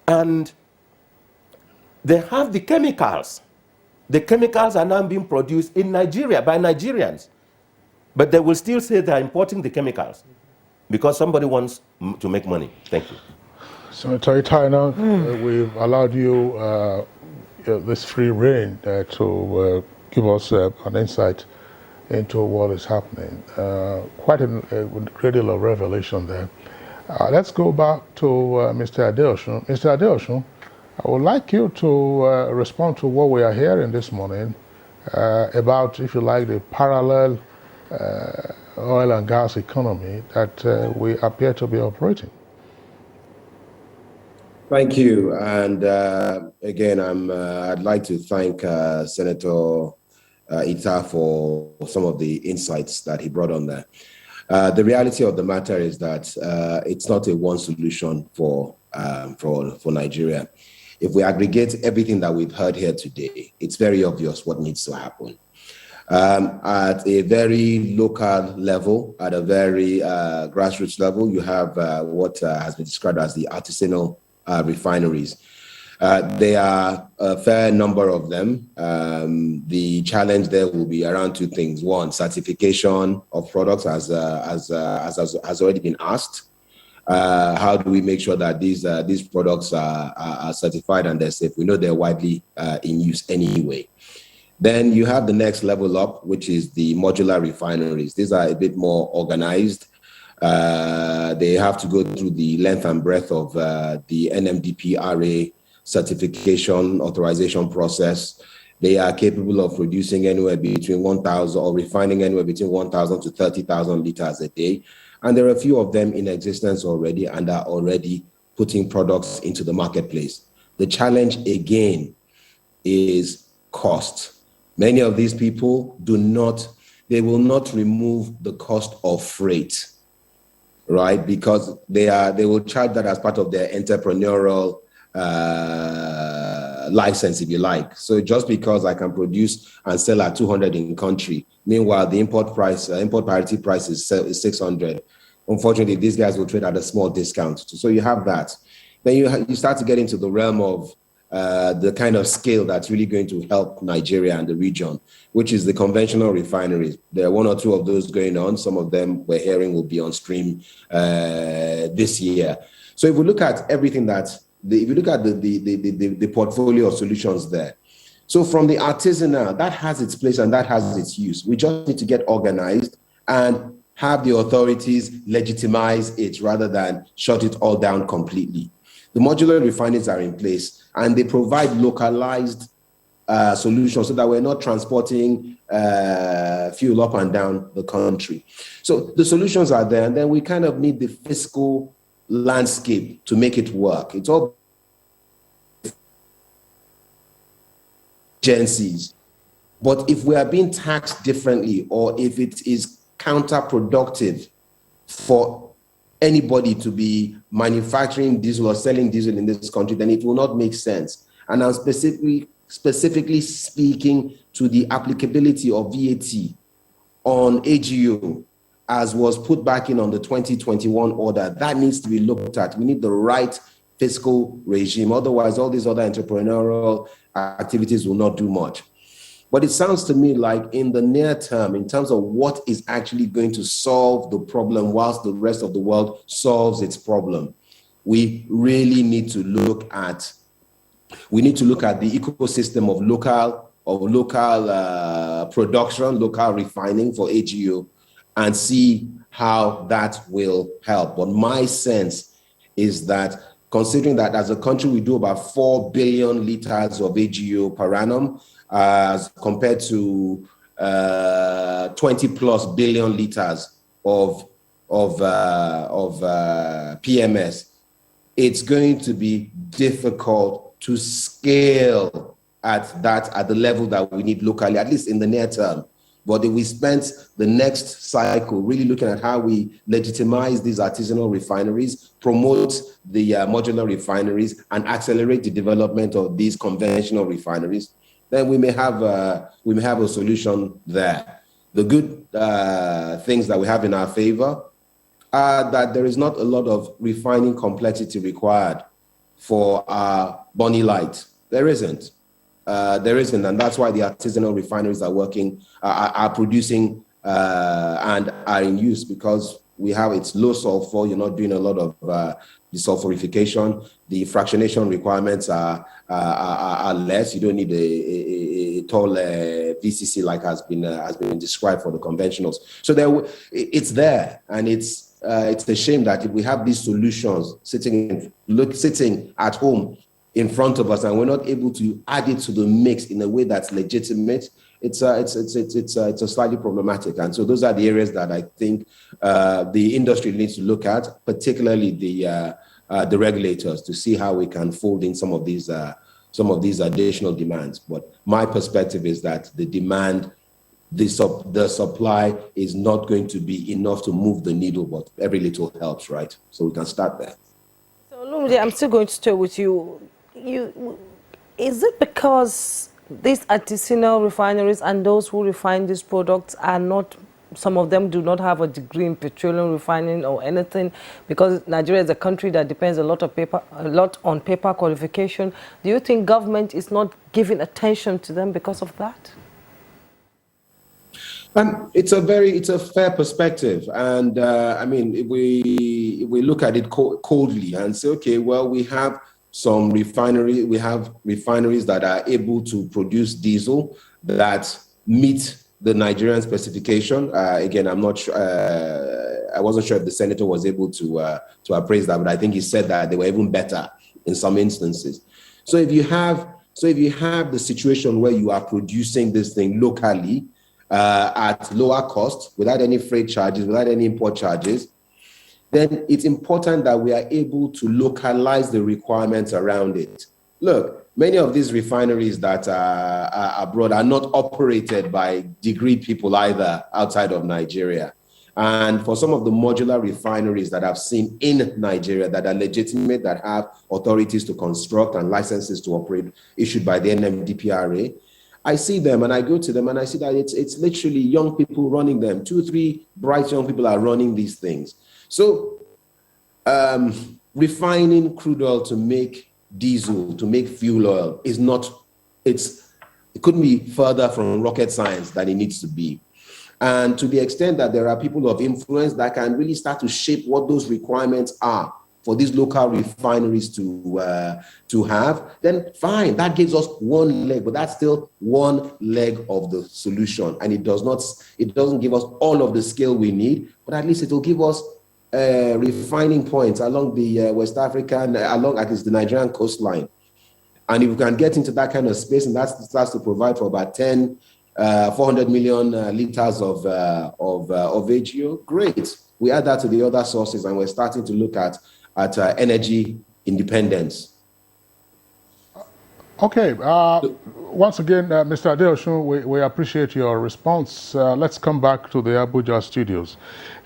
and they have the chemicals. The chemicals are now being produced in Nigeria by Nigerians, but they will still say they are importing the chemicals because somebody wants to make money. Thank you. Senator Itaina, we've allowed you this free reign to give us an insight into what is happening. Quite a great deal of revelation there. Let's go back to Mr. Adeosun. Mr. Adeosun, I would like you to respond to what we are hearing this morning about, if you like, the parallel oil and gas economy that we appear to be operating. Thank you. And again, I'd like to thank Senator Ita for some of the insights that he brought on there. The reality of the matter is that it's not a one solution for Nigeria. If we aggregate everything that we've heard here today, it's very obvious what needs to happen. At a very local level, at a very grassroots level, you have what has been described as the artisanal refineries. There are a fair number of them. The challenge there will be around two things. One, certification of products, as has already been asked. How do we make sure that these products are certified and they're safe? We know they're widely in use anyway. Then you have the next level up, which is the modular refineries. These are a bit more organized. They have to go through the length and breadth of the NMDPRA certification authorization process. They are capable of producing anywhere between 1,000 or refining anywhere between 1,000 to 30,000 liters a day. And there are a few of them in existence already and are already putting products into the marketplace. The challenge again is cost. Many of these people they will not remove the cost of freight, right? Because they will charge that as part of their entrepreneurial license, if you like. So just because I can produce and sell at 200 in country, meanwhile the import parity price is 600. Unfortunately, these guys will trade at a small discount. So you have that. Then you start to get into the realm of the kind of scale that's really going to help Nigeria and the region, which is the conventional refineries. There are one or two of those going on. Some of them we're hearing will be on stream this year. So if we look at everything if you look at the portfolio of solutions there, so from the artisanal, that has its place and that has its use. We just need to get organized and have the authorities legitimize it rather than shut it all down completely. The modular refineries are in place and they provide localized solutions so that we're not transporting fuel up and down the country. So the solutions are there, and then we kind of need the fiscal landscape to make it work. It's all agencies. But if we are being taxed differently, or if it is counterproductive for anybody to be manufacturing diesel or selling diesel in this country, then it will not make sense. And I'm specifically speaking to the applicability of VAT on AGO, as was put back in on the 2021 order. That needs to be looked at. We need the right fiscal regime. Otherwise, all these other entrepreneurial activities will not do much. But it sounds to me like in the near term, in terms of what is actually going to solve the problem whilst the rest of the world solves its problem, we really need to look at the ecosystem of local production, local refining for AGO, and see how that will help. But my sense is that, considering that as a country we do about 4 billion liters of AGO per annum, as compared to 20 plus billion liters of PMS, it's going to be difficult to scale at the level that we need locally, at least in the near term. But if we spent the next cycle really looking at how we legitimize these artisanal refineries, promote the modular refineries, and accelerate the development of these conventional refineries, then we may have a solution there. The good things that we have in our favor are that there is not a lot of refining complexity required for our Bonny Light. There isn't. And that's why the artisanal refineries are working, are producing and are in use, because it's low sulfur. You're not doing a lot of desulfurification. The fractionation requirements are less. You don't need a tall VCC like has been described for the conventionals. So it's there, and it's a shame that if we have these solutions sitting at home in front of us and we're not able to add it to the mix in a way that's legitimate, it's slightly problematic. And so those are the areas that I think the industry needs to look at, particularly the regulators, to see how we can fold in some of these additional demands. But my perspective is that the supply is not going to be enough to move the needle, but every little helps, right? So we can start there. So Lumide, I'm still going to stay with you. Is it because these artisanal refineries and those who refine these products are not, some of them do not have a degree in petroleum refining or anything, because Nigeria is a country that depends a lot on paper qualification? Do you think government is not giving attention to them because of that? It's a fair perspective, and I mean, if we look at it coldly and say, okay, well, we have refineries that are able to produce diesel that meet the Nigerian specification. Again, I'm not sure. I wasn't sure if the senator was able to appraise that, but I think he said that they were even better in some instances. So if you have the situation where you are producing this thing locally, at lower cost, without any freight charges, without any import charges, then it's important that we are able to localize the requirements around it. Look, many of these refineries that are abroad are not operated by degree people either outside of Nigeria. And for some of the modular refineries that I've seen in Nigeria that are legitimate, that have authorities to construct and licenses to operate issued by the NMDPRA, I see them and I go to them and I see that it's literally young people running them. 2 or 3 bright young people are running these things. So refining crude oil to make diesel, to make fuel oil it couldn't be further from rocket science than it needs to be. And to the extent that there are people of influence that can really start to shape what those requirements are for these local refineries to have, then fine, that gives us one leg, but that's still one leg of the solution. And it doesn't give us all of the scale we need, but at least it will give us refining points along the West African, along at least the Nigerian coastline. And if we can get into that kind of space, and that starts to provide for about 400 million liters of AGO, great. We add that to the other sources, and we're starting to look at energy independence. Okay. Once again, Mr. Adeosun, we appreciate your response. Let's come back to the Abuja studios.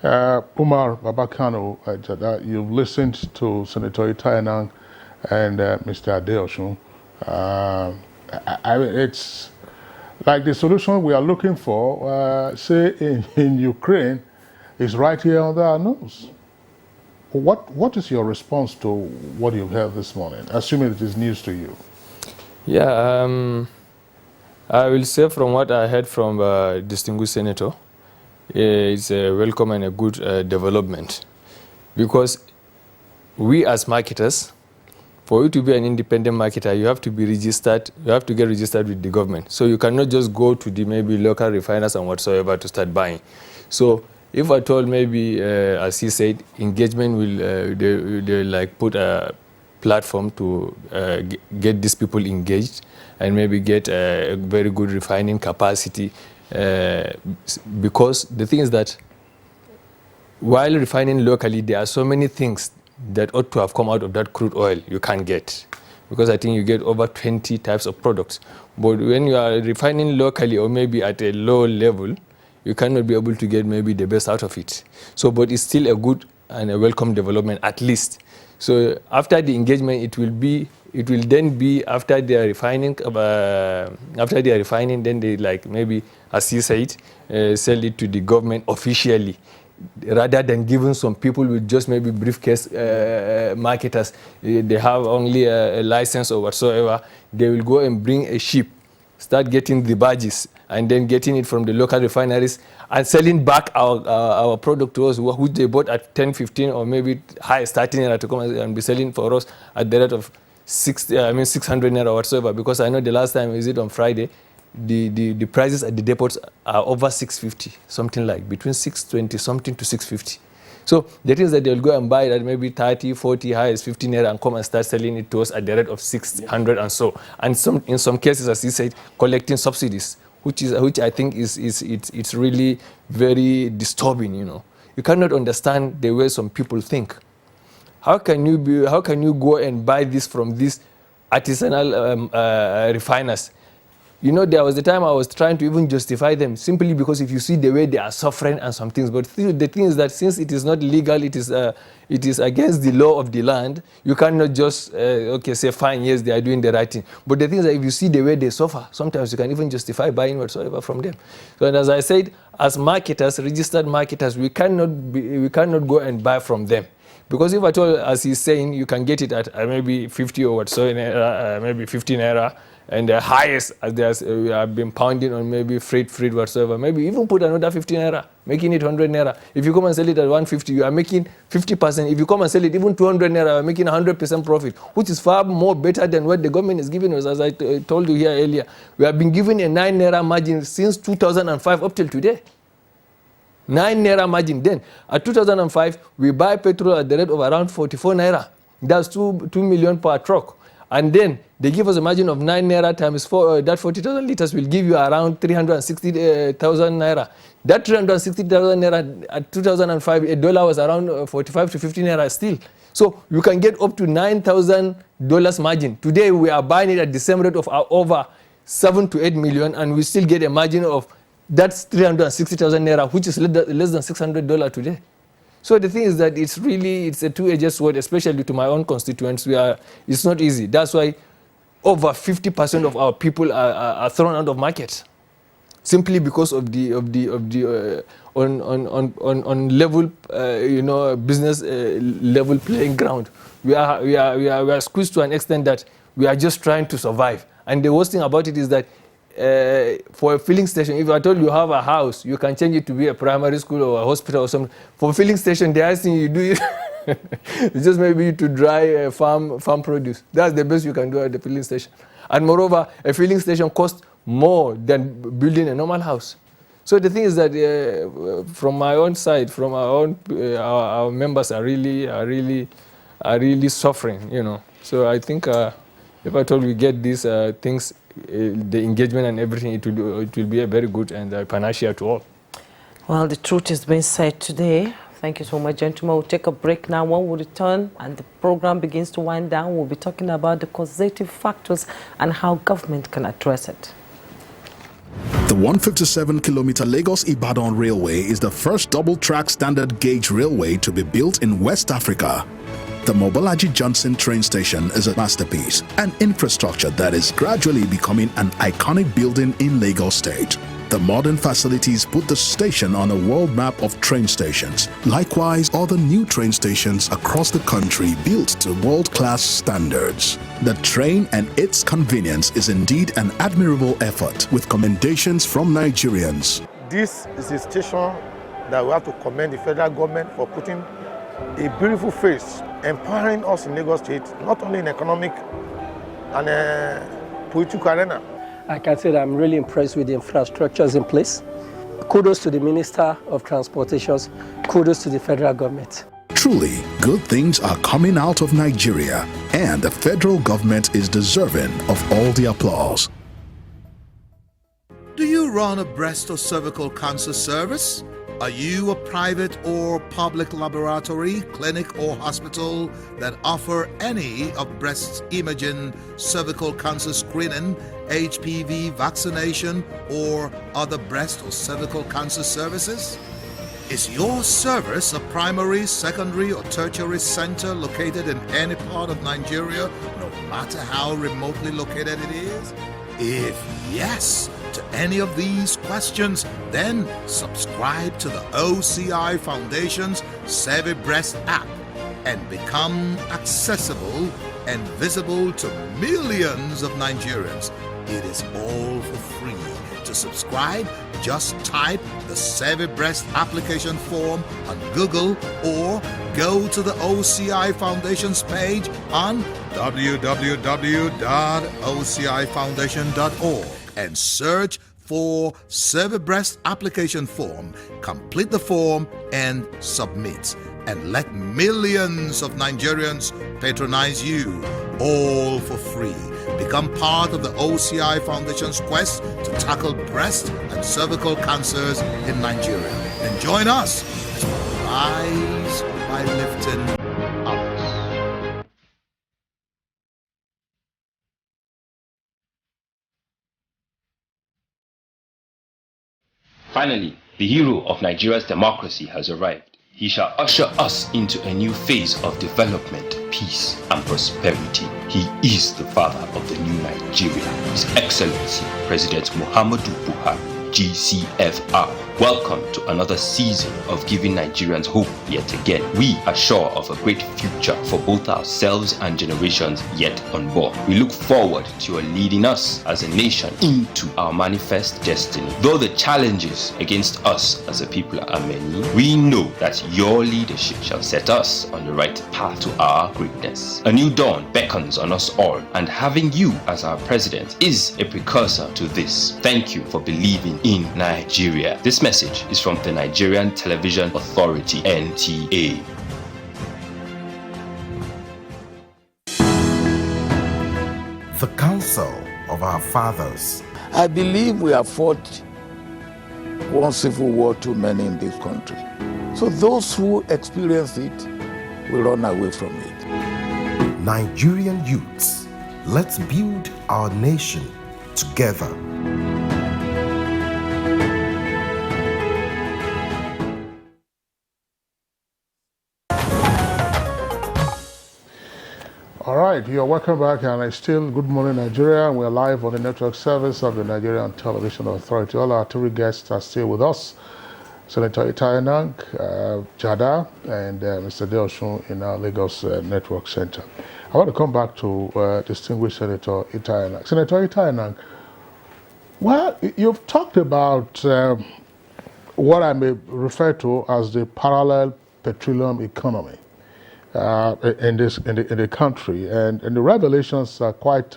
Umar Babakano, you've listened to Senator Itayanang and Mr. Adeosun. It's like the solution we are looking for, say in Ukraine, is right here under our nose. What is your response to what you've heard this morning, assuming it is news to you? Yeah, I will say from what I heard from distinguished senator, it's a welcome and a good development, because we as marketers, for you to be an independent marketer, you have to be registered. You have to get registered with the government. So you cannot just go to the maybe local refiners and whatsoever to start buying. So if at all, maybe as he said, engagement will they like put a platform to get these people engaged and maybe get a very good refining capacity, because the thing is that while refining locally, there are so many things that ought to have come out of that crude oil you can't get. Because I think you get over 20 types of products. But when you are refining locally or maybe at a low level, you cannot be able to get maybe the best out of it. So, but it's still a good and a welcome development at least. So after the engagement, it will then be after they are refining, then they, like maybe, as he said, sell it to the government officially, rather than giving some people with just maybe briefcase marketers. They have only a license or whatsoever. They will go and bring a ship, start getting the badges, and then getting it from the local refineries and selling back our product to us, which they bought at 10, 15, or maybe high starting naira, to come and be selling for us at the rate of 600 naira or whatsoever. Because I know the last time, is it on Friday, the prices at the depots are over 650, something like between 620 something to 650. So the things that they'll go and buy at maybe 30, 40, highest 15 naira, and come and start selling it to us at the rate of 600 and so. And in some cases, as he said, collecting subsidies, which I think it's really very disturbing. You cannot understand the way some people think. How can you go and buy this from these artisanal refiners? There was the time I was trying to even justify them, simply because if you see the way they are suffering and some things. But the thing is that since it is not legal, it is against the law of the land, you cannot just, say, fine, yes, they are doing the right thing. But the thing is that if you see the way they suffer, sometimes you can even justify buying whatsoever from them. So, and as I said, as marketers, registered marketers, we cannot go and buy from them. Because if at all, as he's saying, you can get it at maybe 50 or whatsoever, maybe 15 naira, and the highest, as we have been pounding on maybe freight whatsoever, maybe even put another 15 naira, making it 100 naira. If you come and sell it at 150, you are making 50%. If you come and sell it even 200 naira, you are making 100% profit, which is far more better than what the government is giving us. As I told you here earlier, we have been given a 9 naira margin since 2005 up till today. 9 naira margin. Then at 2005, we buy petrol at the rate of around 44 naira. That's 2 million per truck. And then they give us a margin of 9 naira times 4, that 40,000 liters will give you around 360,000 naira. That 360,000 naira at 2005, a dollar was around 45 to 50 naira still. So you can get up to $9,000 margin. Today we are buying it at the same rate of over 7 to 8 million, and we still get a margin of that's 360,000 naira, which is less than $600 today. So the thing is that it's a two-edged sword, especially to my own constituents. It's not easy. That's why over 50% of our people are thrown out of market, simply because of the on level business level playing ground. We are squeezed to an extent that we are just trying to survive. And the worst thing about it is that for a filling station, if I told you have a house, you can change it to be a primary school or a hospital or something. For a filling station, the last thing you do is just maybe to dry farm produce. That's the best you can do at the filling station. And moreover, a filling station costs more than building a normal house. So the thing is that from my own side, from our members are really suffering. So I think if I told we get these things, the engagement and everything, it will be a very good and panacea to all. Well, the truth is being said today. Thank you so much, gentlemen. We'll take a break now. When we return and the program begins to wind down, we'll be talking about the causative factors and how government can address it. The 157-kilometer Lagos-Ibadan Railway is the first double-track standard gauge railway to be built in West Africa. The Mobolaji Johnson train station is a masterpiece, an infrastructure that is gradually becoming an iconic building in Lagos State. The modern facilities put the station on a world map of train stations. Likewise, other new train stations across the country built to world-class standards. The train and its convenience is indeed an admirable effort, with commendations from Nigerians. This is a station that we have to commend the federal government for putting a beautiful face, empowering us in Lagos State, not only in economic and political arena. I can say that I'm really impressed with the infrastructures in place. Kudos to the Minister of Transportations, kudos to the federal government. Truly, good things are coming out of Nigeria, and the federal government is deserving of all the applause. Do you run a breast or cervical cancer service? Are you a private or public laboratory, clinic or hospital that offer any of breast imaging, cervical cancer screening, HPV vaccination, or other breast or cervical cancer services? Is your service a primary, secondary, or tertiary center located in any part of Nigeria, no matter how remotely located it is? If yes to any of these questions, then subscribe to the OCI Foundation's Save a Breast app and become accessible and visible to millions of Nigerians. It is all for free. To subscribe, just type the Save a Breast application form on Google or go to the OCI Foundation's page on www.ocifoundation.org and search for Save a Breast application form. Complete the form and submit. And let millions of Nigerians patronize you, all for free. Become part of the OCI Foundation's quest to tackle breast and cervical cancers in Nigeria. And join us as we rise by lifting others. Finally, the hero of Nigeria's democracy has arrived. He shall usher us into a new phase of development, peace, and prosperity. He is the father of the new Nigeria, His Excellency President Muhammadu Buhari, GCFR. Welcome to another season of giving Nigerians hope yet again. We are sure of a great future for both ourselves and generations yet unborn. We look forward to your leading us as a nation into our manifest destiny. Though the challenges against us as a people are many, we know that your leadership shall set us on the right path to our greatness. A new dawn beckons on us all, and having you as our president is a precursor to this. Thank you for believing in Nigeria. This message is from the Nigerian Television Authority, NTA. The counsel of our fathers. I believe we have fought one civil war too many in this country. So those who experience it will run away from it. Nigerian youths, let's build our nation together. All right, you're welcome back, and it's still Good Morning Nigeria. We're live on the network service of the Nigerian Television Authority. All our three guests are still with us. Senator Itayanang, Jada, and Mr. Deoshun in our Lagos Network Center. I want to come back to distinguished Senator Itayanang. Senator Itayanang, well, you've talked about what I may refer to as the parallel petroleum economy in the country, and the revelations are quite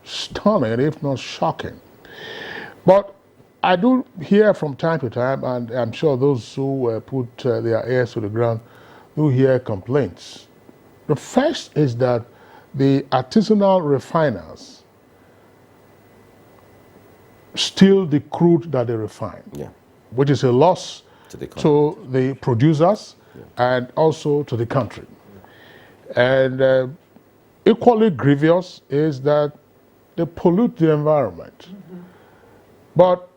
stunning, if not shocking. But I do hear from time to time, and I'm sure those who put their ears to the ground do hear complaints. The first is that the artisanal refiners steal the crude that they refine, which is a loss to the producers and also to the country. And equally grievous is that they pollute the environment. But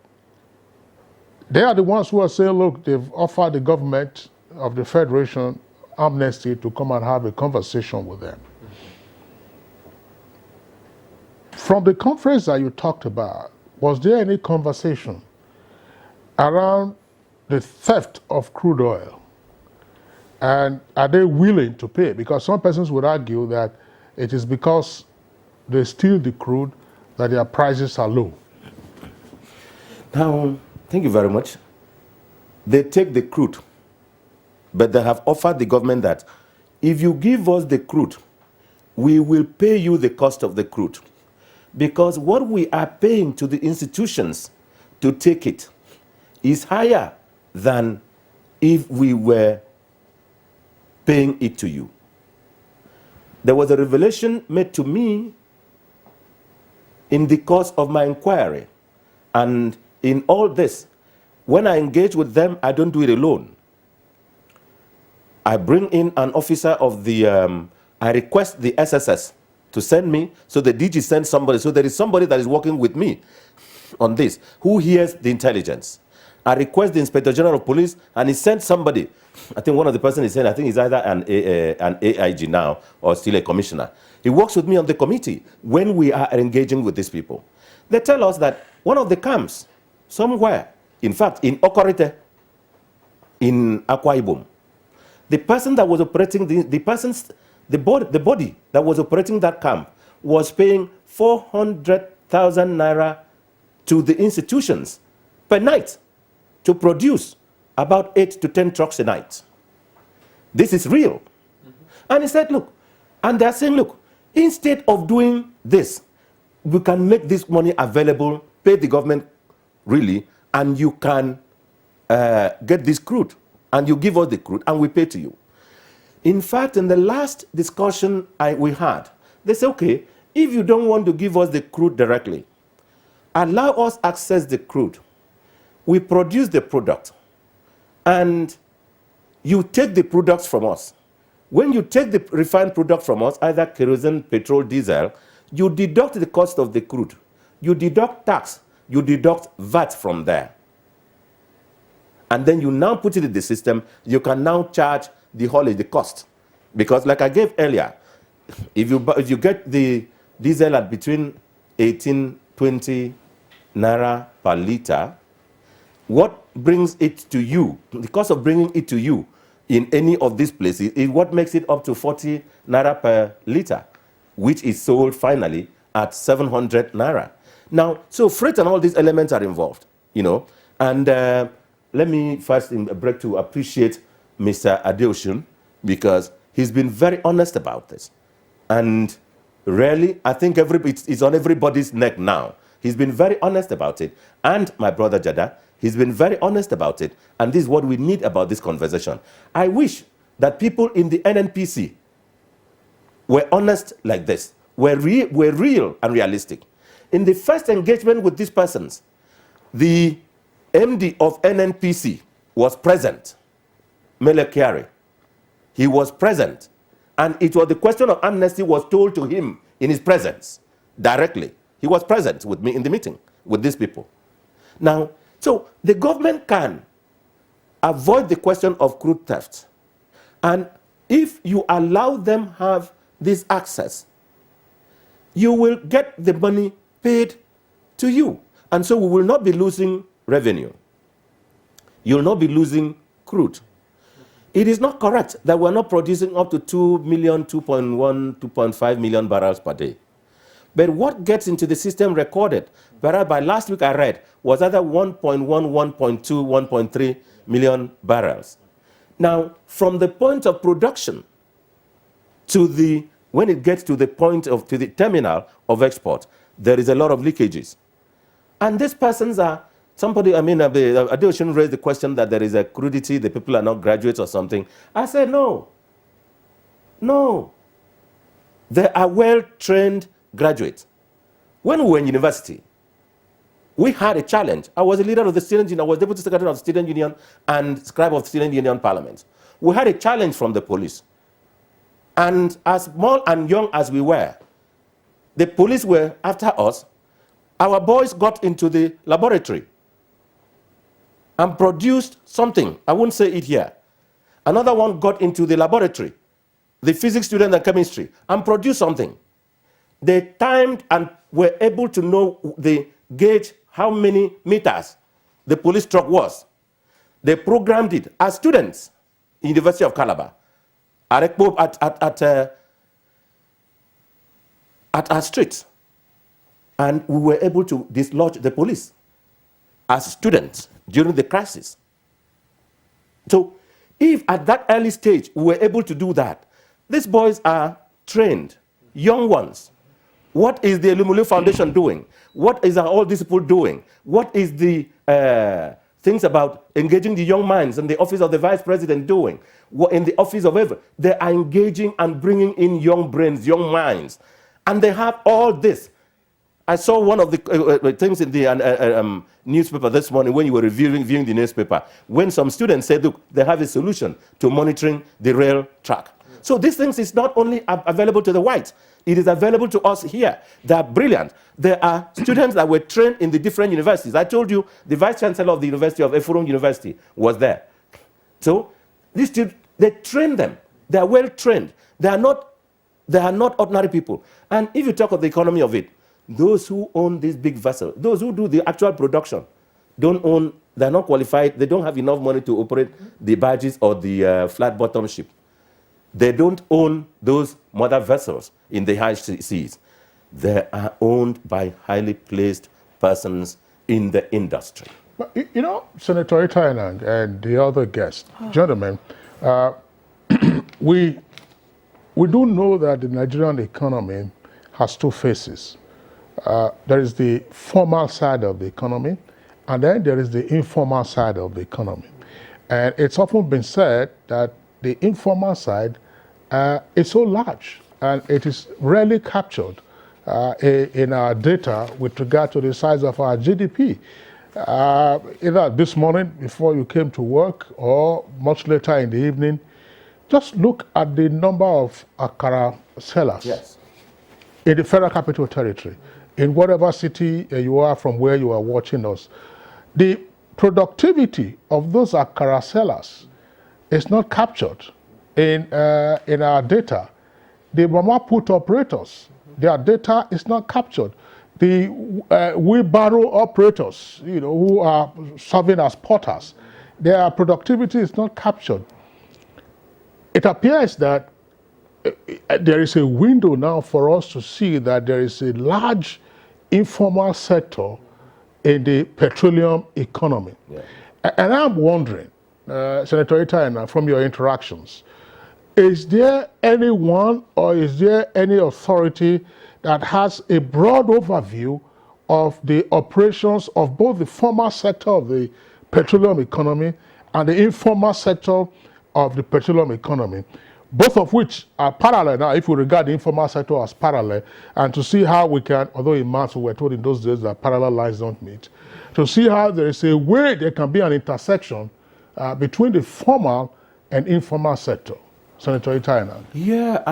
they are the ones who are saying, look, they've offered the government of the Federation amnesty to come and have a conversation with them. From the conference that you talked about, was there any conversation around the theft of crude oil? And are they willing to pay? Because some persons would argue that it is because they steal the crude that their prices are low. Now, thank you very much. They take the crude, but they have offered the government that if you give us the crude, we will pay you the cost of the crude. Because what we are paying to the institutions to take it is higher than if we were paying it to you. There was a revelation made to me in the course of my inquiry. And in all this, When I engage with them, I don't do it alone. I bring in an officer of the, I request the SSS to send me, so the DG sends somebody, so there is somebody that is working with me on this, who hears the intelligence. I request the Inspector General of Police, and he sent somebody. I think one of the person is saying, I think he's either an AIG now or still a commissioner. He works with me on the committee when we are engaging with these people. They tell us that one of the camps, somewhere, in fact, in Okorite, in Akwa Ibom, the person that was operating, the body that was operating that camp was paying 400,000 naira to the institutions per night to produce about 8 to 10 trucks a night. This is real. And he said, look, and they're saying, look, instead of doing this, we can make this money available, pay the government really, and you can get this crude, and you give us the crude, and we pay to you. In fact, in the last discussion we had, they said, okay, if you don't want to give us the crude directly, allow us access the crude. We produce the product, and you take the products from us. When you take the refined product from us, either kerosene, petrol, diesel, you deduct the cost of the crude. You deduct tax. You deduct VAT from there. And then you now put it in the system. You can now charge the haulage, the cost. Because like I gave earlier, if you get the diesel at between 18, 20 naira per liter, what brings it to you, the cost of bringing it to you in any of these places is what makes it up to 40 naira per liter, which is sold finally at 700 naira. Now, so freight and all these elements are involved, you know. And let me first break to appreciate Mr. Adeosun, because he's been very honest about this. And really, I think it's on everybody's neck now. He's been very honest about it. And my brother Jada, he's been very honest about it. And this is what we need about this conversation. I wish that people in the NNPC were honest like this, were real and realistic. In the first engagement with these persons, the MD of NNPC was present, Mele Kyari. He was present. And it was the question of amnesty was told to him in his presence, directly. He was present with me in the meeting with these people. Now, so the government can avoid the question of crude theft. And if you allow them have this access, you will get the money paid to you. And so we will not be losing revenue. You will not be losing crude. It is not correct that we're not producing up to 2 million, 2.1, 2.5 million barrels per day. But what gets into the system recorded, whereas by last week I read, was either 1.1, 1.2, 1.3 million barrels. Now, from the point of production to when it gets to the point of, to the terminal of export, there is a lot of leakages. And these persons are, Adeosun raised the question that there is a crudity, the people are not graduates or something. I said, no. No. They are well-trained graduates. When we were in university, we had a challenge. I was a leader of the student union, I was deputy secretary of the student union and scribe of the student union parliament. We had a challenge from the police. And as small and young as we were, the police were after us. Our boys got into the laboratory and produced something. I won't say it here. Another one got into the laboratory, the physics student and chemistry, and produced something. They timed and were able to know the gauge, how many meters the police truck was. They programmed it as students in University of Calabar at our street. And we were able to dislodge the police as students during the crisis. So if at that early stage we were able to do that, these boys are trained, young ones. What is the Lumulu Foundation doing? What is all these people doing? What is the things about engaging the young minds and the office of the vice president doing? What in the office of ever? They are engaging and bringing in young brains, young minds. And they have all this. I saw one of the things in the newspaper this morning when you were viewing the newspaper, when some students said, look, they have a solution to monitoring the rail track. So these things is not only available to the whites, it is available to us here. They are brilliant. There are students that were trained in the different universities. I told you the vice chancellor of the University of Efurum University was there. So these students, they train them. They are well trained. They are not ordinary people. And if you talk of the economy of it, those who own these big vessels, those who do the actual production, they're not qualified, they don't have enough money to operate the barges or the flat bottom ship. They don't own those mother vessels in the high seas. They are owned by highly placed persons in the industry. But, you know, Senator Itainang and the other guests, gentlemen, we do know that the Nigerian economy has two faces. There is the formal side of the economy, and then there is the informal side of the economy. And it's often been said that the informal side is so large, and it is rarely captured in our data with regard to the size of our GDP. Either this morning before you came to work or much later in the evening, just look at the number of akara sellers in the Federal Capital Territory, in whatever city you are from where you are watching us. The productivity of those akara sellers is not captured in our data. The mama put operators, their data is not captured. The wheelbarrow operators, you know, who are serving as porters, their productivity is not captured. It appears that there is a window now for us to see that there is a large informal sector in the petroleum economy. Yeah. And I'm wondering, Senator Itainang, from your interactions, is there anyone or is there any authority that has a broad overview of the operations of both the formal sector of the petroleum economy and the informal sector of the petroleum economy, both of which are parallel now, if we regard the informal sector as parallel, and to see how we can, although in maths we were told in those days that parallel lines don't meet, to see how there is a way there can be an intersection between the formal and informal sector. Senator Itainang. Yeah,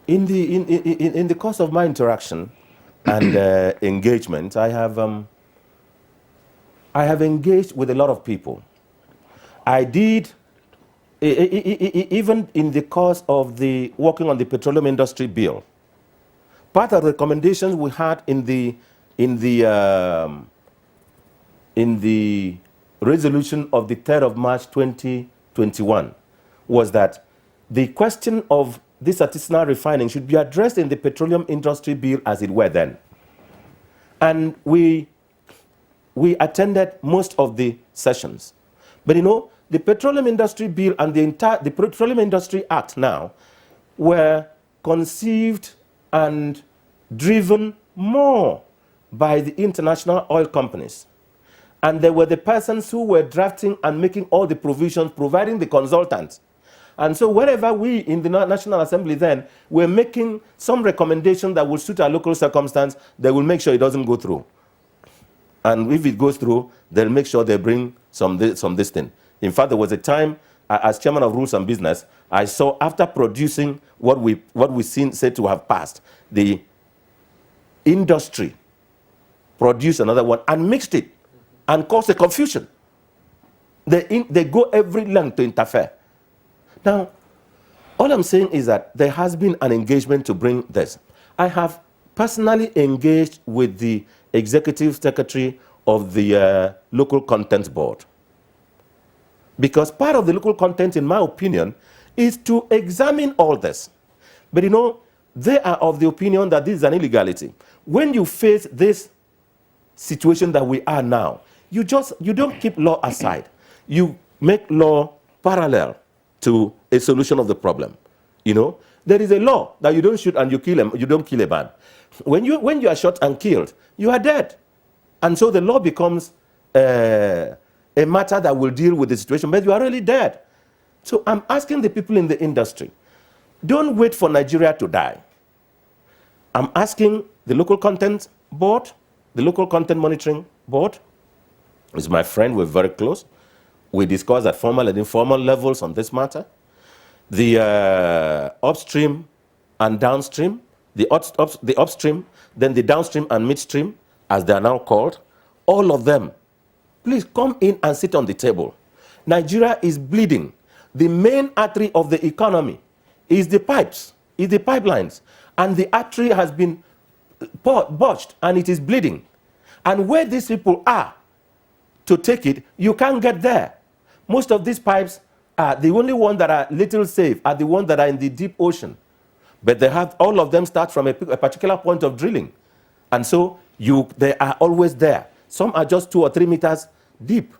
in the course of my interaction and engagement, I have engaged with a lot of people. I did, even in the course of the working on the petroleum industry bill, part of the recommendations we had in the resolution of the 3rd of March 2021 was that the question of this artisanal refining should be addressed in the petroleum industry bill as it were then. And we attended most of the sessions. But you know, the petroleum industry bill and the Petroleum Industry Act now were conceived and driven more by the international oil companies. And they were the persons who were drafting and making all the provisions, providing the consultants. And so wherever we in the National Assembly then were making some recommendation that will suit our local circumstance, they will make sure it doesn't go through. And if it goes through, they'll make sure they bring some this thing. In fact, there was a time, as chairman of Rules and Business, I saw after producing what we said to have passed, the industry produced another one and mixed it and caused a confusion. They go every length to interfere. Now, all I'm saying is that there has been an engagement to bring this. I have personally engaged with the executive secretary of the local content board. Because part of the local content, in my opinion, is to examine all this. But you know, they are of the opinion that this is an illegality. When you face this situation that we are now, you don't keep law aside. You make law parallel to a solution of the problem. You know, there is a law that you don't shoot and you don't kill a man. When you are shot and killed, you are dead. And so the law becomes a matter that will deal with the situation, but you are really dead. So I'm asking the people in the industry, don't wait for Nigeria to die. I'm asking the local content board, the local content monitoring board, is my friend. We're very close. We discuss at formal and informal levels on this matter. The upstream and downstream, the upstream, then the downstream and midstream, as they are now called, all of them, please come in and sit on the table. Nigeria is bleeding. The main artery of the economy is the pipes, is the pipelines. And the artery has been botched and it is bleeding. And where these people are to take it, you can't get there. Most of these pipes are the only ones that are little safe are the ones that are in the deep ocean. But they have, all of them start from a particular point of drilling. And so they are always there. Some are just 2 or 3 meters deep,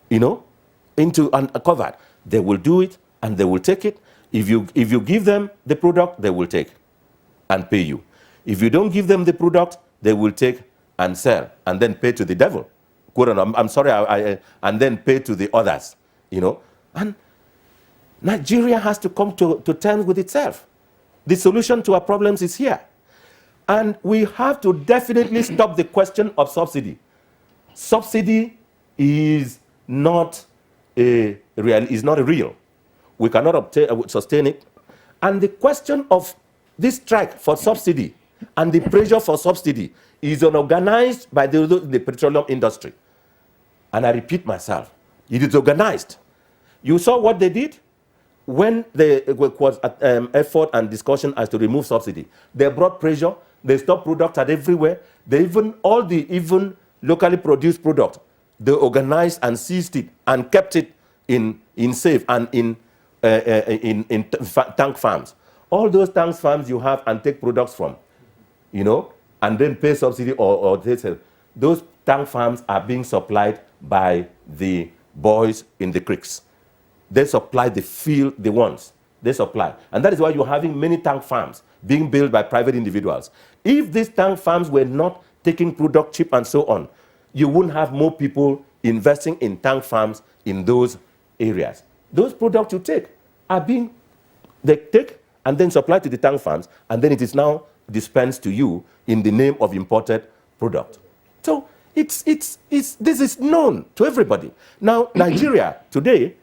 into uncovered. They will do it and they will take it. If you give them the product, they will take and pay you. If you don't give them the product, they will take and sell and then pay to the devil. I'm sorry, and then pay to the others, And Nigeria has to come to terms with itself. The solution to our problems is here. And we have to definitely stop the question of subsidy. Subsidy is not real. We cannot sustain it. And the question of this strike for subsidy and the pressure for subsidy is organized by the petroleum industry. And I repeat myself, it is organized. You saw what they did when there was effort and discussion as to remove subsidy. They brought pressure. They stopped products at everywhere. They even locally produced product. They organized and seized it and kept it in safe and in tank farms. All those tank farms you have and take products from, and then pay subsidy or they sell. Those tank farms are being supplied by the boys in the creeks. They supply the field, the ones they supply. And that is why you're having many tank farms being built by private individuals. If these tank farms were not taking product cheap and so on, you wouldn't have more people investing in tank farms in those areas. Those products you take they take and then supply to the tank farms, and then it is now dispensed to you in the name of imported product. So this is known to everybody. Now, Nigeria, today,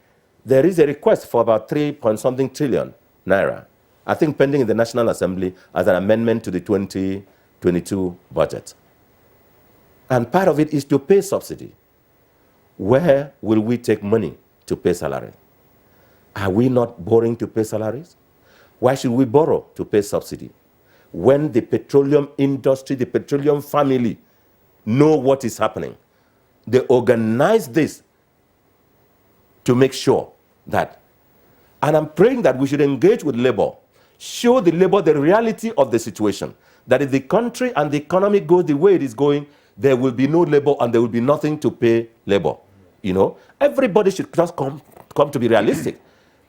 there is a request for about 3-point-something trillion naira, I think pending in the National Assembly as an amendment to the 2022 budget. And part of it is to pay subsidy. Where will we take money to pay salary? Are we not borrowing to pay salaries? Why should we borrow to pay subsidy? When the petroleum industry, the petroleum family know what is happening, they organize this to make sure that, and I'm praying that we should engage with labor, show the labor the reality of the situation, that if the country and the economy goes the way it is going, there will be no labor and there will be nothing to pay labor. Everybody should just come to be realistic.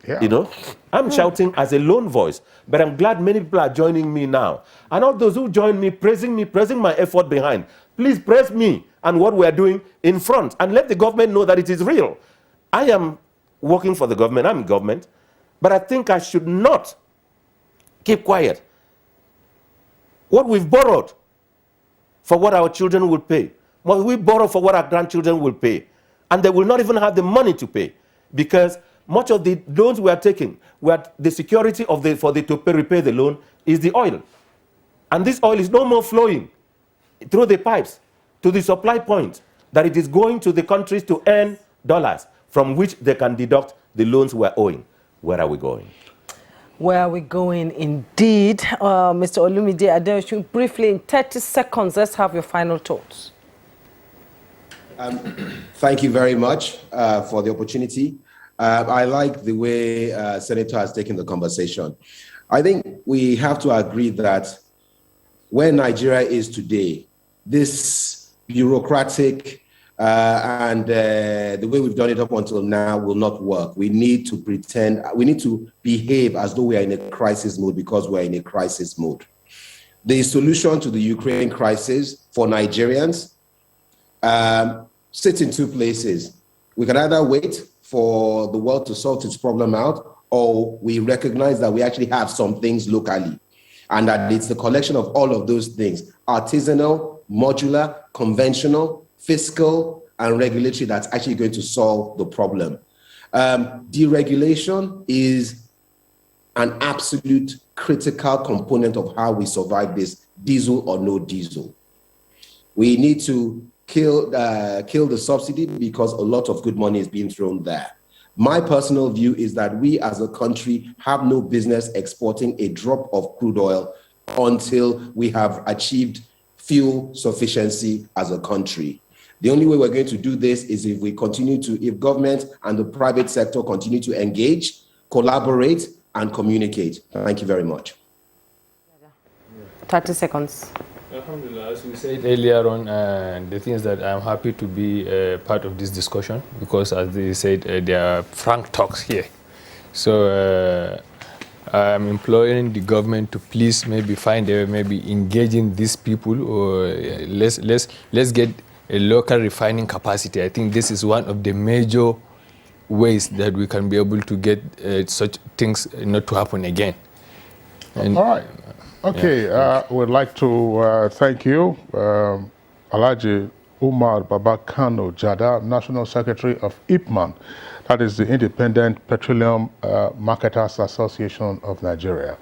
Yeah. I'm shouting as a lone voice, but I'm glad many people are joining me now. And all those who join me, praising my effort behind, please praise me and what we are doing in front and let the government know that it is real. I am working for the government, I'm in government, but I think I should not keep quiet. What we've borrowed for what our children will pay, what we borrow for what our grandchildren will pay, and they will not even have the money to pay, because much of the loans we are taking, the security of to repay the loan is the oil. And this oil is no more flowing through the pipes to the supply point, that it is going to the countries to earn dollars from which they can deduct the loans we are owing. Where are we going? Where are we going indeed? Mr. Olumide Adeosun, briefly in 30 seconds, let's have your final thoughts. Thank you very much for the opportunity. I like the way Senator has taken the conversation. I think we have to agree that where Nigeria is today, this bureaucratic and the way we've done it up until now will not work. We need to behave as though we are in a crisis mode because we're in a crisis mode. The solution to the Ukraine crisis for Nigerians sits in two places. We can either wait for the world to sort its problem out, or we recognize that we actually have some things locally. And that it's the collection of all of those things, artisanal, modular, conventional, fiscal, and regulatory, that's actually going to solve the problem. Deregulation is an absolute critical component of how we survive this, diesel or no diesel. We need to kill the subsidy because a lot of good money is being thrown there. My personal view is that we as a country have no business exporting a drop of crude oil until we have achieved fuel sufficiency as a country. The only way we're going to do this is if we continue to, if government and the private sector continue to engage, collaborate, and communicate. Thank you very much. 30 seconds. Alhamdulillah, as we said earlier on, the things that I'm happy to be part of this discussion because, as they said, there are frank talks here. So I'm imploring the government to please maybe find a way, maybe engaging these people, or let's get a local refining capacity. I think this is one of the major ways that we can be able to get such things not to happen again. And, all right. Okay, we'd like to thank you, Alhaji Umar Babakano Jada, National Secretary of IPMAN, that is the Independent Petroleum Marketers Association of Nigeria.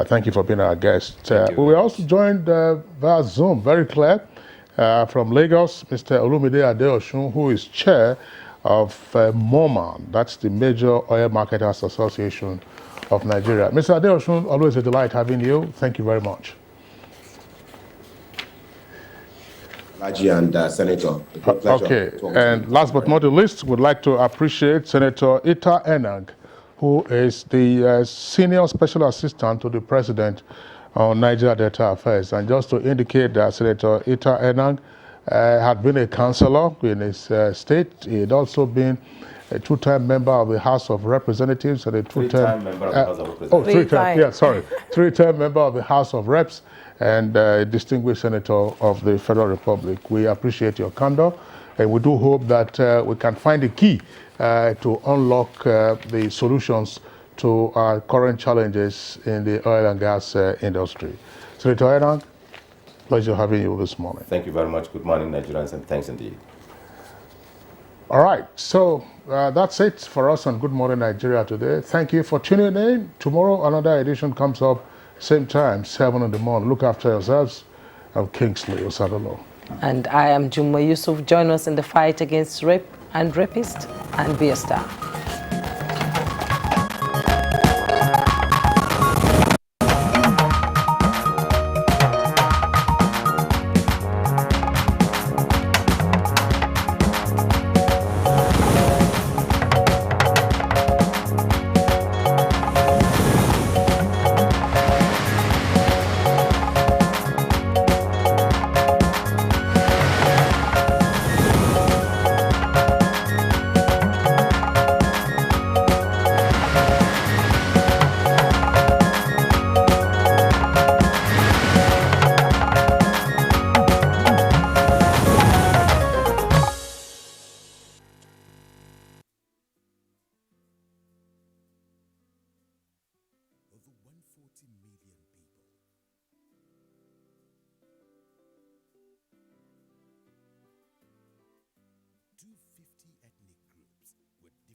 Thank you for being our guest. We were also joined via Zoom, very clear, from Lagos, Mr. Olumide Adeosun, who is chair of MOMAN, that's the Major Oil Marketers Association of Nigeria. Mr. Adeosun, always a delight having you. Thank you very much. Laji and Senator. Okay, and last but not the least, we'd like to appreciate Senator Ita Enang, who is the Senior Special Assistant to the President on Nigeria Delta Affairs. And just to indicate that Senator Ita Enang had been a councillor in his state. He had also been a two-time member of the House of Representatives and a Three-time member of the House of Representatives. Three-time member of the House of Reps and a distinguished senator of the Federal Republic. We appreciate your candor, and we do hope that we can find a key to unlock the solutions to our current challenges in the oil and gas industry. Senator Enang, pleasure having you this morning. Thank you very much. Good morning, Nigerians, and thanks indeed. All right, so that's it for us on Good Morning Nigeria today. Thank you for tuning in. Tomorrow, another edition comes up, same time, 7 in the morning. Look after yourselves. I'm Kingsley Osadolo. And I am Juma Yusuf. Join us in the fight against rape and rapists, and be a star. Over 140 million